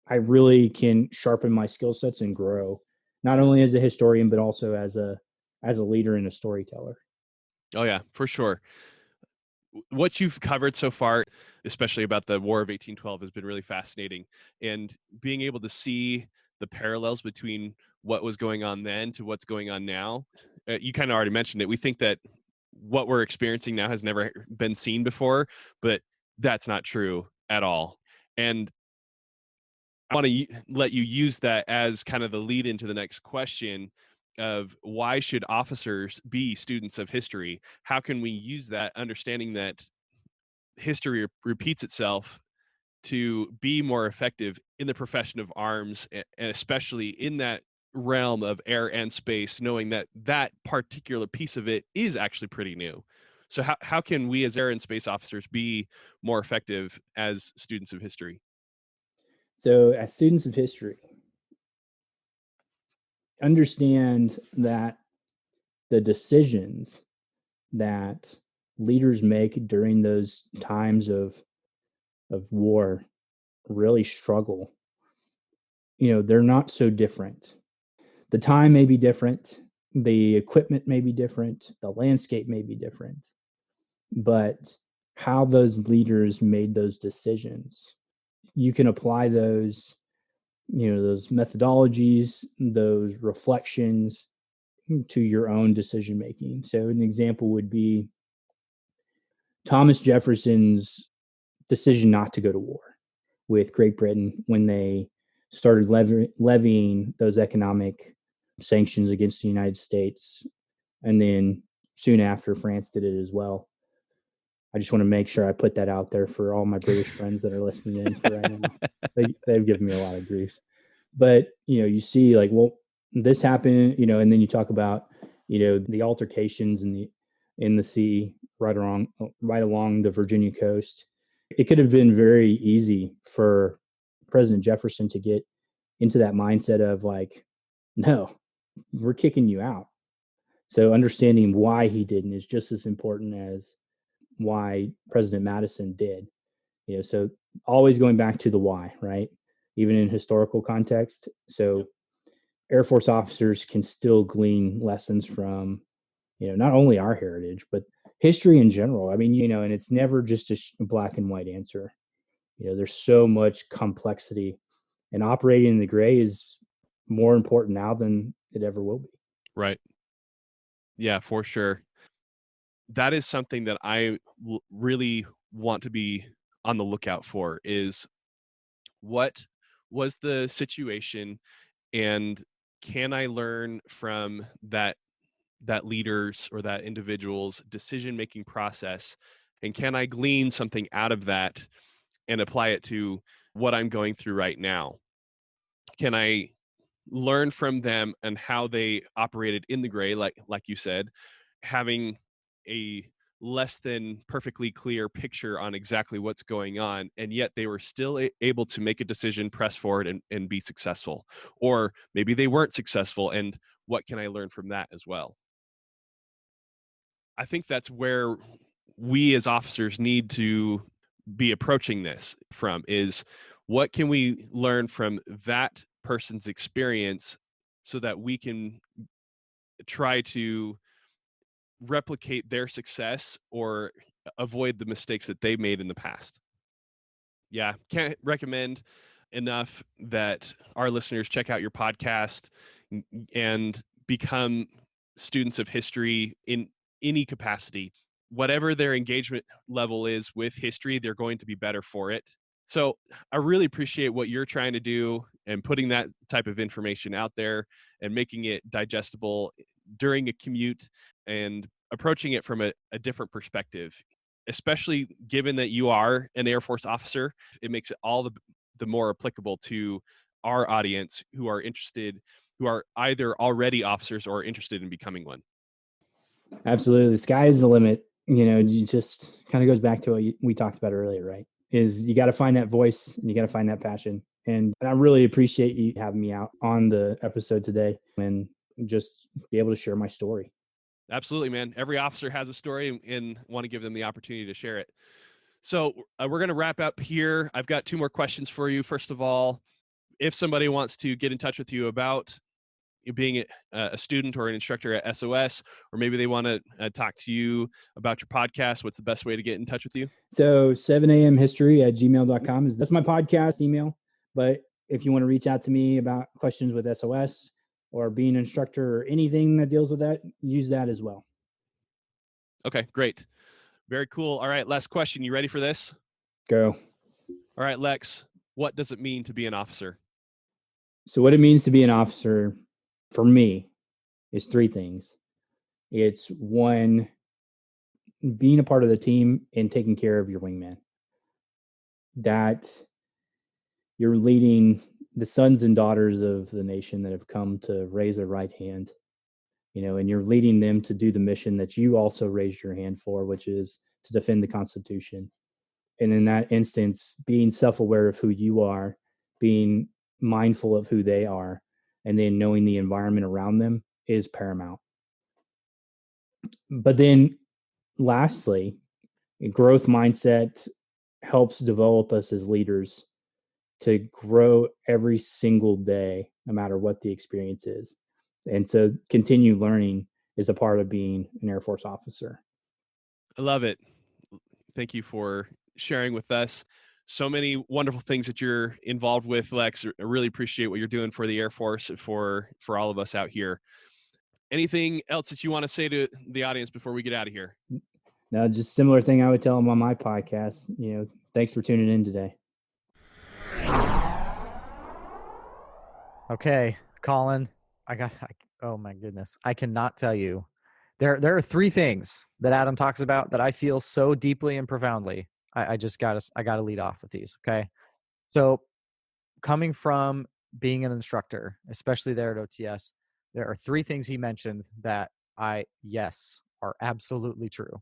I really can sharpen my skill sets and grow, not only as a historian, but also as a leader and a storyteller. Oh yeah, for sure. What you've covered so far, especially about the War of 1812, has been really fascinating. And being able to see the parallels between what was going on then to what's going on now, you kind of already mentioned it. We think that what we're experiencing now has never been seen before, but that's not true at all. And I want to let you use that as kind of the lead into the next question of why should officers be students of history? How can we use that understanding that history repeats itself to be more effective in the profession of arms, and especially in that realm of air and space, knowing that that particular piece of it is actually pretty new? So how can we as air and space officers be more effective as students of history? So as students of history, understand that the decisions that leaders make during those times of war really struggle. They're not so different. The time may be different, the equipment may be different, the landscape may be different, but how those leaders made those decisions, you can apply those, those methodologies, those reflections to your own decision making. So an example would be Thomas Jefferson's decision not to go to war with Great Britain when they started levying those economic sanctions against the United States. And then soon after, France did it as well. I just want to make sure I put that out there for all my British friends that are listening in for right now. They've given me a lot of grief. But, you see like, well, this happened, and then you talk about, the altercations in the sea right along the Virginia coast. It could have been very easy for President Jefferson to get into that mindset of like, no, we're kicking you out. So understanding why he didn't is just as important as why President Madison did. So always going back to the why, right? Even in historical context. So Air Force officers can still glean lessons from, not only our heritage, but history in general. I mean, and it's never just a black and white answer. There's so much complexity, and operating in the gray is more important now than it ever will be. Right. Yeah, for sure. That is something that I really want to be on the lookout for, is what was the situation, and can I learn from that leader's or that individual's decision-making process, and can I glean something out of that and apply it to what I'm going through right now? Can I learn from them and how they operated in the gray, like you said, having a less than perfectly clear picture on exactly what's going on, and yet they were still able to make a decision, press forward, and be successful? Or maybe they weren't successful, and what can I learn from that as well? I think that's where we as officers need to be approaching this from, is what can we learn from that person's experience so that we can try to replicate their success or avoid the mistakes that they made in the past. Yeah, can't recommend enough that our listeners check out your podcast and become students of history in any capacity. Whatever their engagement level is with history, they're going to be better for it. So I really appreciate what you're trying to do and putting that type of information out there and making it digestible during a commute and approaching it from a different perspective, especially given that you are an Air Force officer. It makes it all the more applicable to our audience who are interested, who are either already officers or interested in becoming one. Absolutely. The sky is the limit. You just kind of goes back to what we talked about earlier, right? Is you got to find that voice and you got to find that passion. And I really appreciate you having me out on the episode today and just be able to share my story. Absolutely, man. Every officer has a story and want to give them the opportunity to share it. So we're going to wrap up here. I've got 2 more questions for you. First of all, if somebody wants to get in touch with you about being a student or an instructor at SOS, or maybe they want to talk to you about your podcast, what's the best way to get in touch with you? So 7amhistory@gmail.com that's my podcast email. But if you want to reach out to me about questions with SOS or being an instructor or anything that deals with that, use that as well. Okay, great. Very cool. All right, last question. You ready for this? Go. All right, Lex, what does it mean to be an officer? So what it means to be an officer for me is 3 things. It's 1, being a part of the team and taking care of your wingman. That you're leading the sons and daughters of the nation that have come to raise their right hand, and you're leading them to do the mission that you also raised your hand for, which is to defend the Constitution. And in that instance, being self-aware of who you are, being mindful of who they are, and then knowing the environment around them is paramount. But then lastly, a growth mindset helps develop us as leaders to grow every single day, no matter what the experience is. And so continue learning is a part of being an Air Force officer. I love it. Thank you for sharing with us so many wonderful things that you're involved with, Lex. I really appreciate what you're doing for the Air Force and for all of us out here. Anything else that you want to say to the audience before we get out of here? No, just similar thing I would tell them on my podcast. Thanks for tuning in today. Okay, Colin, oh my goodness. I cannot tell you There are three things that Adam talks about that I feel so deeply and profoundly. I gotta lead off with these. Okay. So coming from being an instructor, especially there at OTS, there are three things he mentioned that are absolutely true.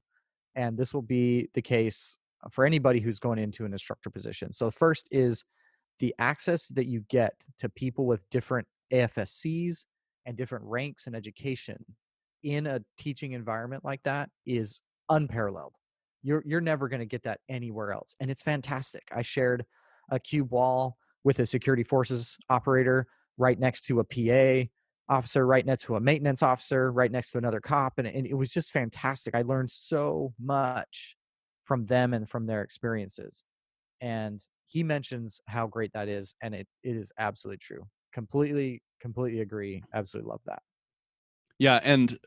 And this will be the case for anybody who's going into an instructor position. So the first is the access that you get to people with different AFSCs and different ranks in education in a teaching environment like that is unparalleled. You're never going to get that anywhere else. And it's fantastic. I shared a cube wall with a security forces operator right next to a PA officer, right next to a maintenance officer, right next to another cop. And it was just fantastic. I learned so much from them and from their experiences. And he mentions how great that is. And it is absolutely true. Completely agree. Absolutely love that. Yeah. And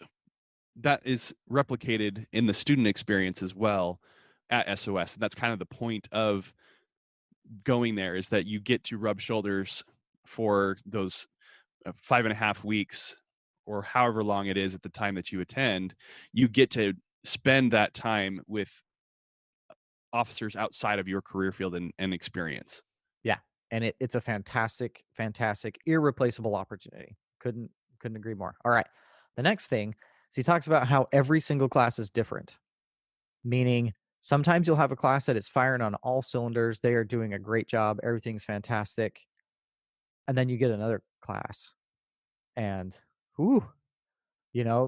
that is replicated in the student experience as well at SOS. And that's kind of the point of going there, is that you get to rub shoulders for those 5.5 weeks or however long it is at the time that you attend. You get to spend that time with officers outside of your career field and experience. Yeah. And it's a fantastic, irreplaceable opportunity. Couldn't agree more. All right. The next thing is he talks about how every single class is different, meaning sometimes you'll have a class that is firing on all cylinders. They are doing a great job. Everything's fantastic. And then you get another class and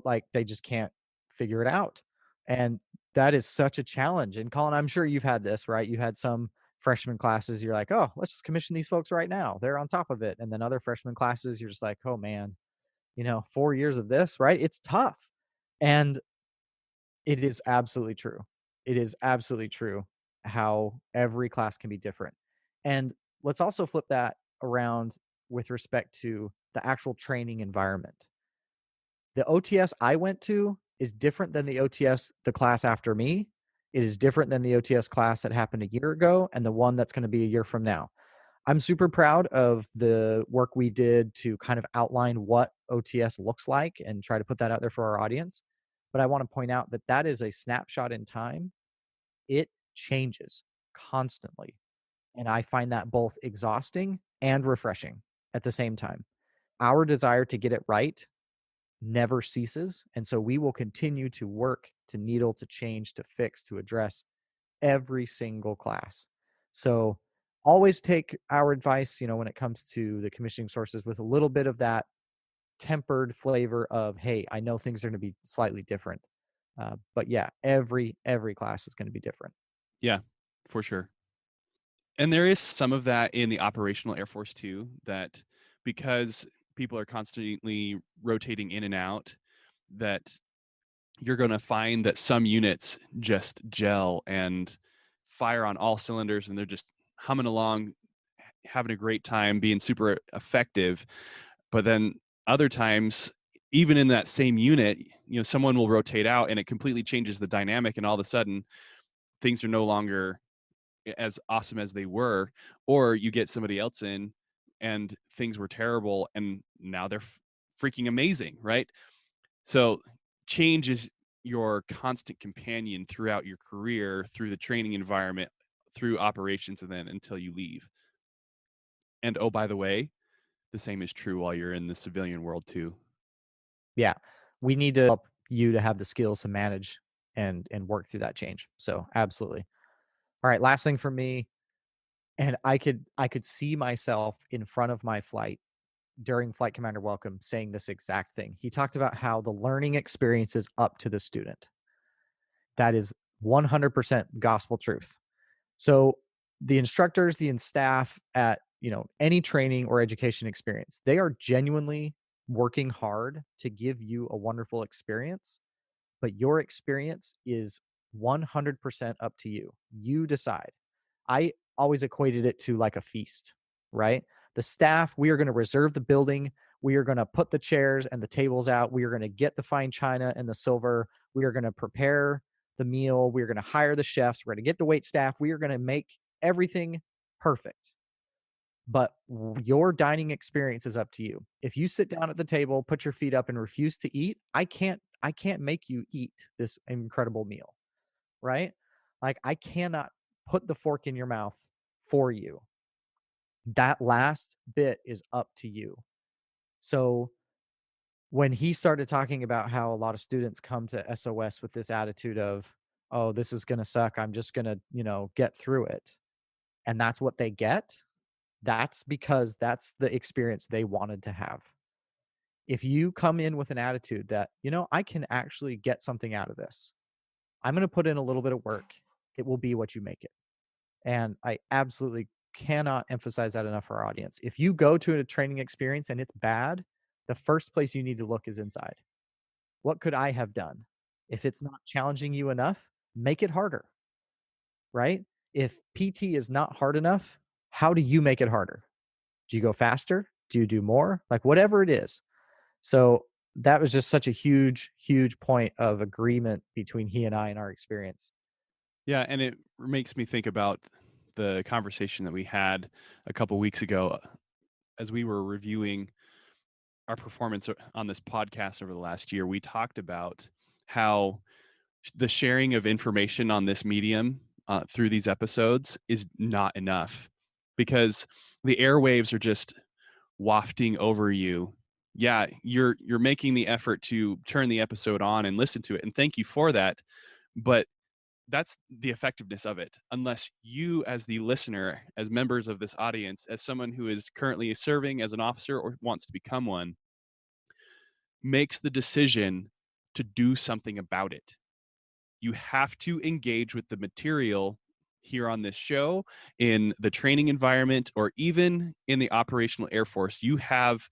like they just can't figure it out. And that is such a challenge. And Colin, I'm sure you've had this, right? You had some freshman classes, you're like, oh, let's just commission these folks right now. They're on top of it. And then other freshman classes, you're just like, oh man, 4 years of this, right? It's tough. And it is absolutely true. It is absolutely true how every class can be different. And let's also flip that around with respect to the actual training environment. The OTS I went to is different than the OTS, the class after me. It is different than the OTS class that happened a year ago and the one that's going to be a year from now. I'm super proud of the work we did to kind of outline what OTS looks like and try to put that out there for our audience. But I want to point out that that is a snapshot in time. It changes constantly. And I find that both exhausting and refreshing at the same time. Our desire to get it right never ceases. And so we will continue to work, to needle, to change, to fix, to address every single class. So always take our advice, when it comes to the commissioning sources with a little bit of that tempered flavor of, hey, I know things are going to be slightly different. But yeah, every class is going to be different. Yeah, for sure. And there is some of that in the operational Air Force too, that because people are constantly rotating in and out, that you're going to find that some units just gel and fire on all cylinders, and they're just humming along, having a great time, being super effective. But then other times, even in that same unit, someone will rotate out and it completely changes the dynamic, and all of a sudden things are no longer as awesome as they were, or you get somebody else in and things were terrible and now they're freaking amazing, right? So change is your constant companion throughout your career, through the training environment, through operations, and then until you leave. And oh, by the way, the same is true while you're in the civilian world too. Yeah, we need to help you to have the skills to manage and work through that change. So absolutely. All right, last thing for me, and I could see myself in front of my flight during Flight Commander Welcome saying this exact thing. He talked about how the learning experience is up to the student. That is 100% gospel truth. So the instructors, the staff at any training or education experience, they are genuinely working hard to give you a wonderful experience, but your experience is 100% up to you. You decide. I always equated it to like a feast, right? The staff, we are going to reserve the building. We are going to put the chairs and the tables out. We are going to get the fine china and the silver. We are going to prepare the meal. We are going to hire the chefs. We're going to get the wait staff. We are going to make everything perfect. But your dining experience is up to you. If you sit down at the table, put your feet up and refuse to eat, I can't I can't make you eat this incredible meal, right? Like, I cannot put the fork in your mouth for you. That last bit is up to you. So when he started talking about how a lot of students come to SOS with this attitude of, oh, this is going to suck, I'm just going to, get through it. And that's what they get. That's because that's the experience they wanted to have. If you come in with an attitude that, I can actually get something out of this, I'm going to put in a little bit of work, it will be what you make it. And I absolutely cannot emphasize that enough for our audience. If you go to a training experience and it's bad, the first place you need to look is inside. What could I have done? If it's not challenging you enough, make it harder, right? If PT is not hard enough, how do you make it harder? Do you go faster? Do you do more? Like, whatever it is. So that was just such a huge, huge point of agreement between he and I in our experience. Yeah, and it makes me think about the conversation that we had a couple weeks ago as we were reviewing our performance on this podcast over the last year. We talked about how the sharing of information on this medium through these episodes is not enough, because the airwaves are just wafting over you. Yeah, you're making the effort to turn the episode on and listen to it, and thank you for that. But that's the effectiveness of it. Unless you, as the listener, as members of this audience, as someone who is currently serving as an officer or wants to become one, makes the decision to do something about it. You have to engage with the material here on this show, in the training environment, or even in the operational Air Force. You have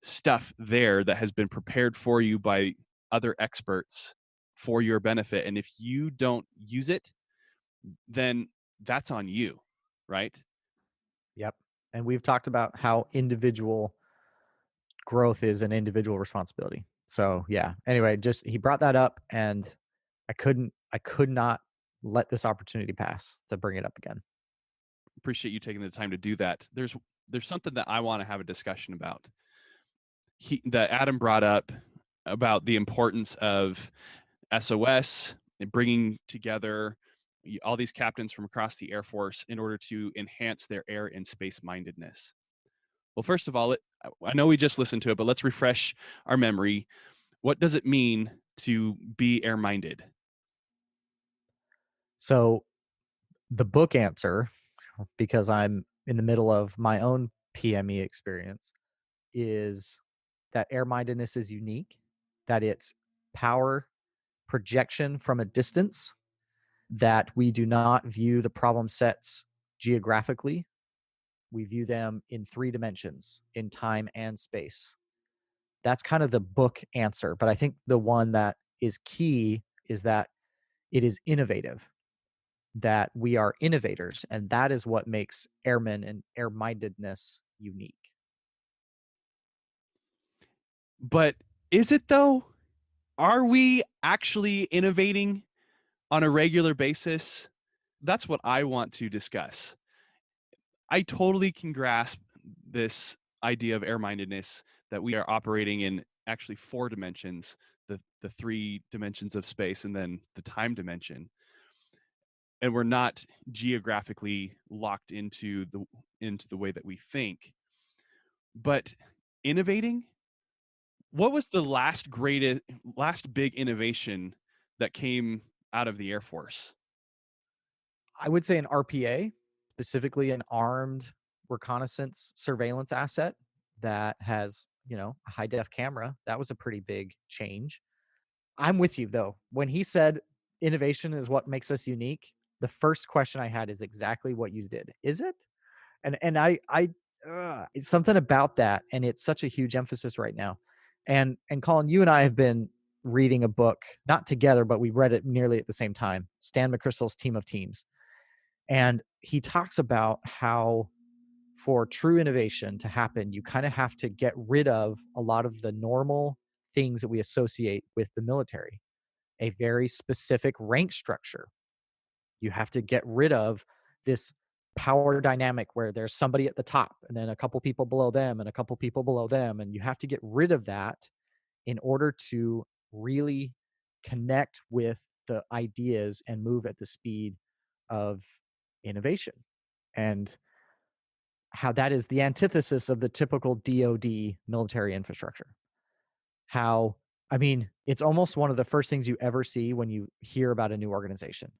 stuff there that has been prepared for you by other experts for your benefit. And if you don't use it, then that's on you, right? Yep. And we've talked about how individual growth is an individual responsibility. So yeah, anyway, just he brought that up, and I could not let this opportunity pass to bring it up again. Appreciate you taking the time to do that. There's something that I want to have a discussion about. That Adam brought up about the importance of SOS and bringing together all these captains from across the Air Force in order to enhance their air and space mindedness. Well, first of all, I know we just listened to it, but let's refresh our memory. What does it mean to be air minded? So the book answer, because I'm in the middle of my own PME experience, is that air-mindedness is unique, that it's power projection from a distance, that we do not view the problem sets geographically. We view them in 3 dimensions, in time and space. That's kind of the book answer. But I think the one that is key is that it is innovative, that we are innovators, and that is what makes airmen and air-mindedness unique. But is it though? Are we actually innovating on a regular basis? That's what I want to discuss. I totally can grasp this idea of air-mindedness, that we are operating in actually 4 dimensions, the 3 dimensions of space and then the time dimension. And we're not geographically locked into the way that we think. But innovating, what was the last big innovation that came out of the Air Force? I would say an RPA, specifically an armed reconnaissance surveillance asset that has, a high def camera. That was a pretty big change. I'm with you though. When he said innovation is what makes us unique, the first question I had is exactly what you did. Is it? And it's something about that, and it's such a huge emphasis right now. And Colin, you and I have been reading a book, not together, but we read it nearly at the same time, Stan McChrystal's Team of Teams. And he talks about how for true innovation to happen, you kind of have to get rid of a lot of the normal things that we associate with the military, a very specific rank structure. You have to get rid of this power dynamic where there's somebody at the top and then a couple people below them and a couple people below them. And you have to get rid of that in order to really connect with the ideas and move at the speed of innovation, and how that is the antithesis of the typical DoD military infrastructure. How, I mean, it's almost one of the first things you ever see when you hear about a new organization.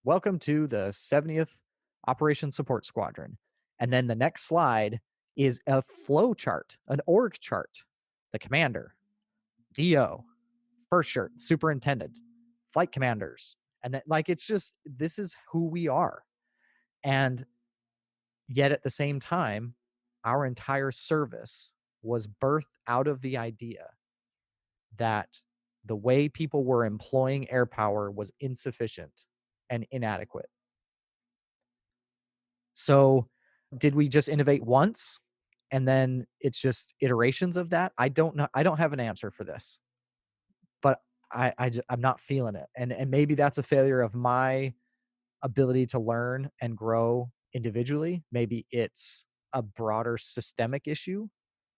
Welcome to the 70th Operations Support Squadron. And then the next slide is a flow chart, an org chart. The commander, DO, first shirt, superintendent, flight commanders. And that, like, it's just, this is who we are. And yet at the same time, our entire service was birthed out of the idea that the way people were employing air power was insufficient and inadequate. So did we just innovate once and then it's just iterations of that? I don't know. I don't have an answer for this, but I'm not feeling it. And maybe that's a failure of my ability to learn and grow individually. Maybe it's a broader systemic issue.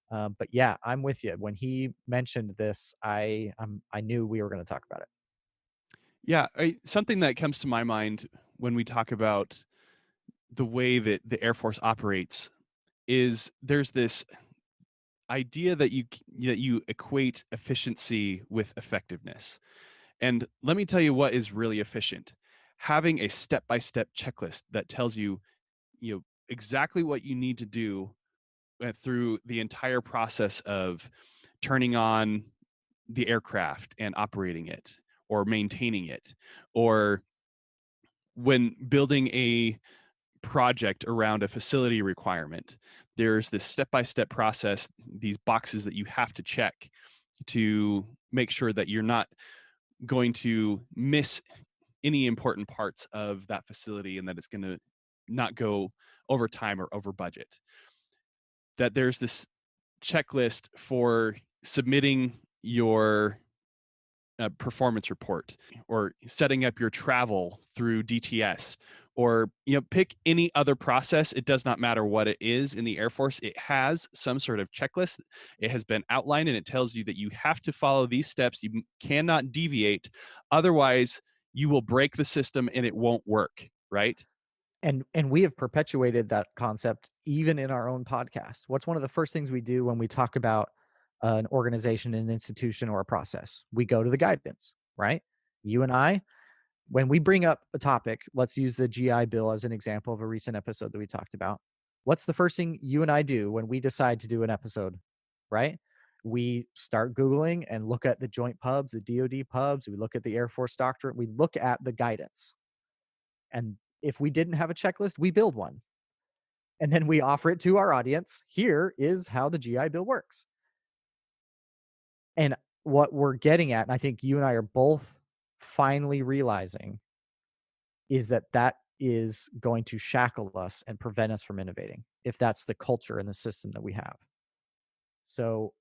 But yeah, I'm with you. When he mentioned this, I knew we were going to talk about it. Yeah, something that comes to my mind when we talk about the way that the Air Force operates is there's this idea that you equate efficiency with effectiveness. And let me tell you what is really efficient. Having a step-by-step checklist that tells you exactly what you need to do through the entire process of turning on the aircraft and operating it or maintaining it, or when building a project around a facility requirement, there's this step-by-step process, these boxes that you have to check to make sure that you're not going to miss any important parts of that facility and that it's going to not go over time or over budget. That there's this checklist for submitting your performance report, or setting up your travel through DTS, or pick any other process. It does not matter what it is in the Air Force. It has some sort of checklist. It has been outlined and it tells you that you have to follow these steps. You cannot deviate. Otherwise, you will break the system and it won't work, right? And we have perpetuated that concept even in our own podcast. What's one of the first things we do when we talk about an organization, an institution, or a process? We go to the guidance, right? You and I, when we bring up a topic, let's use the GI Bill as an example of a recent episode that we talked about. What's the first thing you and I do when we decide to do an episode, right? We start Googling and look at the joint pubs, the DoD pubs. We look at the Air Force doctrine. We look at the guidance. And if we didn't have a checklist, we build one. And then we offer it to our audience. Here is how the GI Bill works. And what we're getting at, and I think you and I are both finally realizing, is that that is going to shackle us and prevent us from innovating if that's the culture and the system that we have. So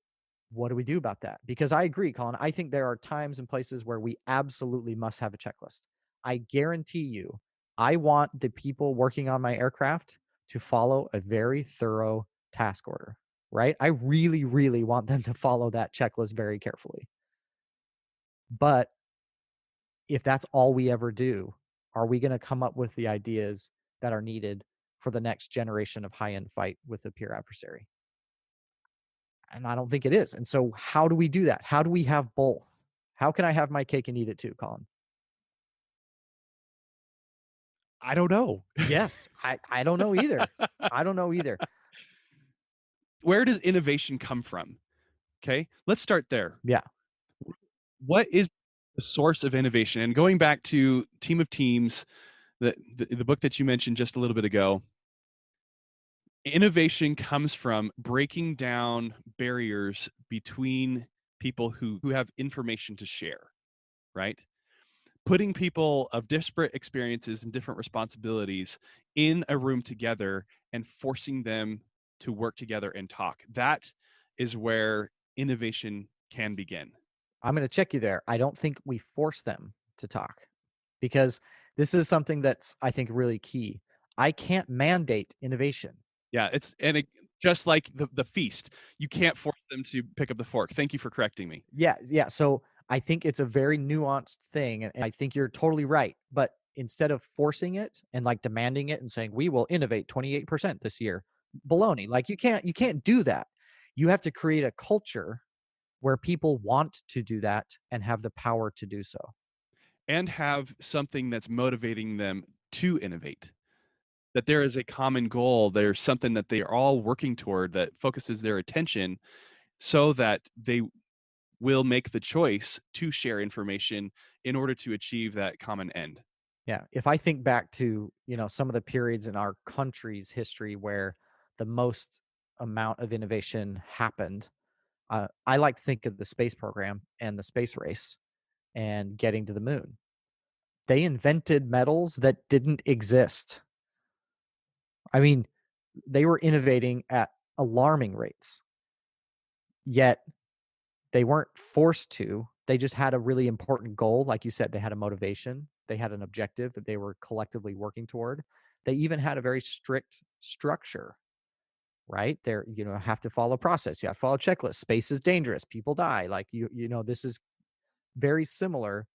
what do we do about that? Because I agree, Colin. I think there are times and places where we absolutely must have a checklist. I guarantee you, I want the people working on my aircraft to follow a very thorough task order, right? I really, really want them to follow that checklist very carefully. But if that's all we ever do, are we going to come up with the ideas that are needed for the next generation of high-end fight with a peer adversary? And I don't think it is. And so how do we do that? How do we have both? How can I have my cake and eat it too, Colin? I don't know. Yes, I don't know either. I don't know either. Where does innovation come from? Okay, let's start there. Yeah. What is the source of innovation? And going back to Team of Teams, the book that you mentioned just a little bit ago, innovation comes from breaking down barriers between people who have information to share, right? Putting people of disparate experiences and different responsibilities in a room together and forcing them to work together and talk. That is where innovation can begin. I'm going to check you there. I don't think we force them to talk, because this is something that's, I think, really key. I can't mandate innovation. Yeah, just like the feast, you can't force them to pick up the fork. Thank you for correcting me. Yeah. So I think it's a very nuanced thing, and I think you're totally right. But instead of forcing it and like demanding it and saying we will innovate 28% this year, baloney. Like you can't do that. You have to create a culture where people want to do that and have the power to do so. And have something that's motivating them to innovate. That there is a common goal, there's something that they are all working toward that focuses their attention so that they will make the choice to share information in order to achieve that common end. Yeah. If I think back to, some of the periods in our country's history where the most amount of innovation happened, I like to think of the space program and the space race and getting to the moon. They invented metals that didn't exist. I mean, they were innovating at alarming rates, yet they weren't forced to. They just had a really important goal. Like you said, they had a motivation. They had an objective that they were collectively working toward. They even had a very strict structure, right? There, have to follow process. You have to follow checklists. Space is dangerous. People die. Like this is very similar,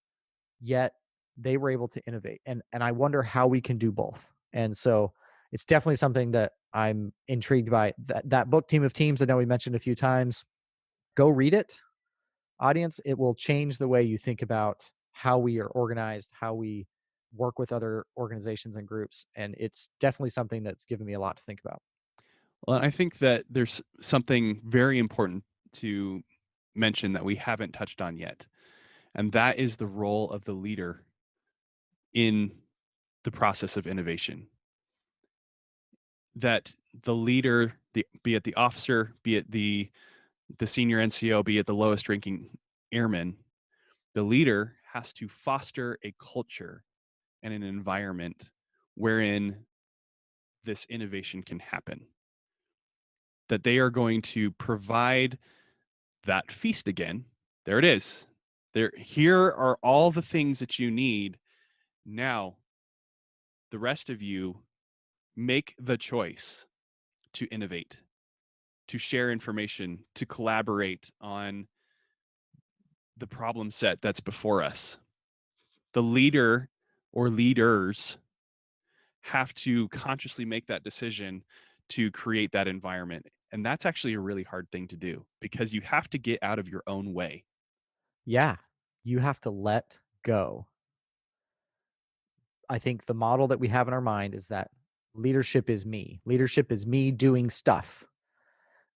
yet they were able to innovate. And I wonder how we can do both. And so it's definitely something that I'm intrigued by. That book, Team of Teams, I know we mentioned a few times. Go read it, audience. It will change the way you think about how we are organized, how we work with other organizations and groups. And it's definitely something that's given me a lot to think about. Well, I think that there's something very important to mention that we haven't touched on yet, and that is the role of the leader in the process of innovation. That the leader, be it the officer, be it the senior NCO, be it the lowest ranking airman, the leader has to foster a culture and an environment wherein this innovation can happen. That they are going to provide that feast again. There it is. Here are all the things that you need. Now, the rest of you make the choice to innovate, to share information, to collaborate on the problem set that's before us. The leader or leaders have to consciously make that decision to create that environment. And that's actually a really hard thing to do because you have to get out of your own way. Yeah, you have to let go. I think the model that we have in our mind is that leadership is me. Leadership is me doing stuff.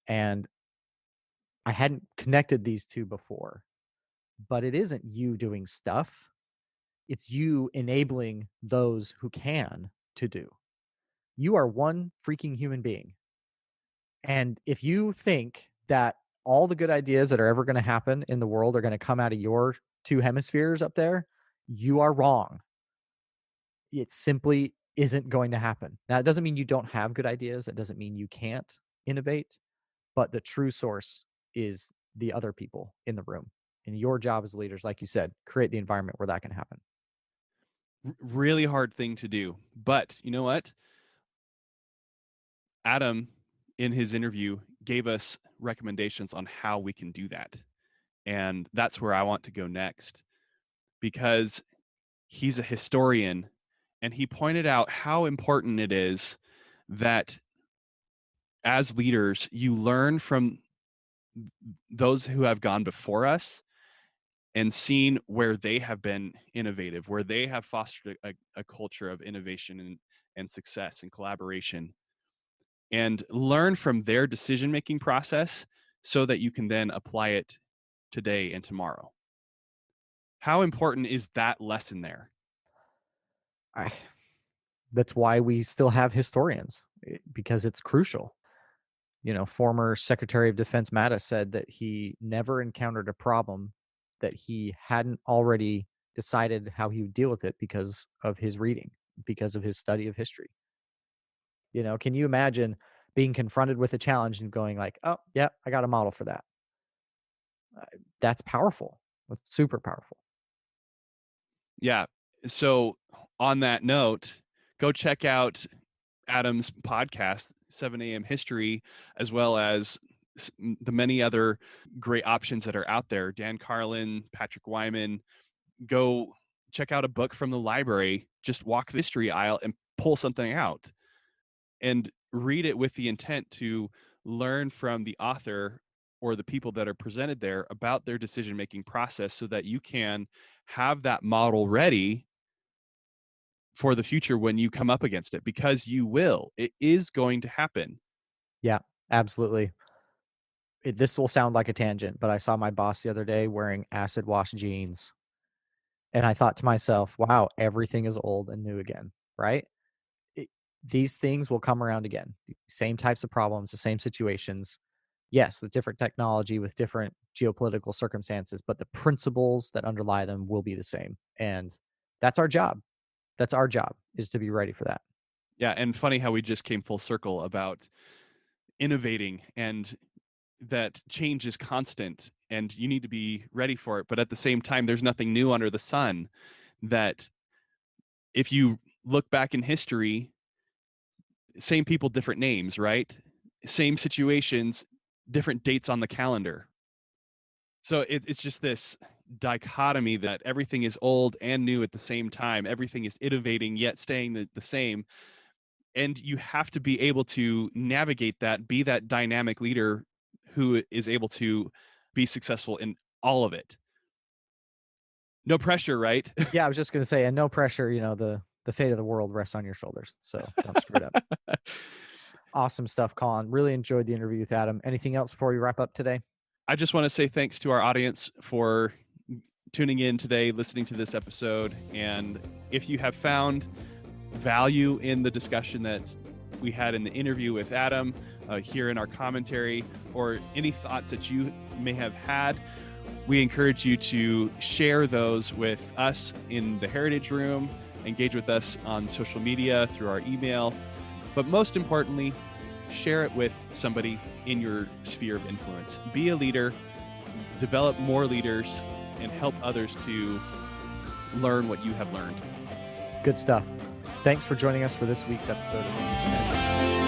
And I hadn't connected these two before, but it isn't you doing stuff. It's you enabling those who can to do. You are one freaking human being. And if you think that all the good ideas that are ever going to happen in the world are going to come out of your two hemispheres up there, you are wrong. It simply isn't going to happen. Now, it doesn't mean you don't have good ideas. It doesn't mean you can't innovate, but the true source is the other people in the room. And your job as leaders, like you said, create the environment where that can happen. Really hard thing to do. But you know what? Adam, in his interview, gave us recommendations on how we can do that. And that's where I want to go next, because he's a historian and he pointed out how important it is that as leaders, you learn from those who have gone before us and seen where they have been innovative, where they have fostered a culture of innovation and success and collaboration, and learn from their decision-making process so that you can then apply it today and tomorrow. How important is that lesson there? That's why we still have historians, because it's crucial. Former Secretary of Defense Mattis said that he never encountered a problem that he hadn't already decided how he would deal with it because of his reading, because of his study of history. Can you imagine being confronted with a challenge and going like, oh, yeah, I got a model for that? That's powerful. That's super powerful. Yeah. So on that note, go check out Adam's podcast, 7 a.m. History, as well as the many other great options that are out there. Dan Carlin, Patrick Wyman. Go check out a book from the library, just walk the history aisle and pull something out and read it with the intent to learn from the author or the people that are presented there about their decision-making process, so that you can have that model ready for the future when you come up against it, because you will. It is going to happen. Yeah, absolutely. This will sound like a tangent, but I saw my boss the other day wearing acid wash jeans. And I thought to myself, wow, everything is old and new again, right? These things will come around again. The same types of problems, the same situations. Yes, with different technology, with different geopolitical circumstances, but the principles that underlie them will be the same. And that's our job. That's our job, is to be ready for that. Yeah, and funny how we just came full circle about innovating, and that change is constant and you need to be ready for it. But at the same time, there's nothing new under the sun. That if you look back in history, same people, different names, right? Same situations, different dates on the calendar. So it's just this dichotomy that everything is old and new at the same time. Everything is innovating yet staying the same. And you have to be able to navigate that, be that dynamic leader who is able to be successful in all of it. No pressure, right? Yeah, I was just going to say, and no pressure, the fate of the world rests on your shoulders. So don't screw it up. Awesome stuff, Colin. Really enjoyed the interview with Adam. Anything else before we wrap up today? I just want to say thanks to our audience for tuning in today, listening to this episode. And if you have found value in the discussion that we had in the interview with Adam, here in our commentary, or any thoughts that you may have had, we encourage you to share those with us in the Heritage Room, engage with us on social media, through our email, but most importantly, share it with somebody in your sphere of influence. Be a leader, develop more leaders, and help others to learn what you have learned. Good stuff. Thanks for joining us for this week's episode of Engineering.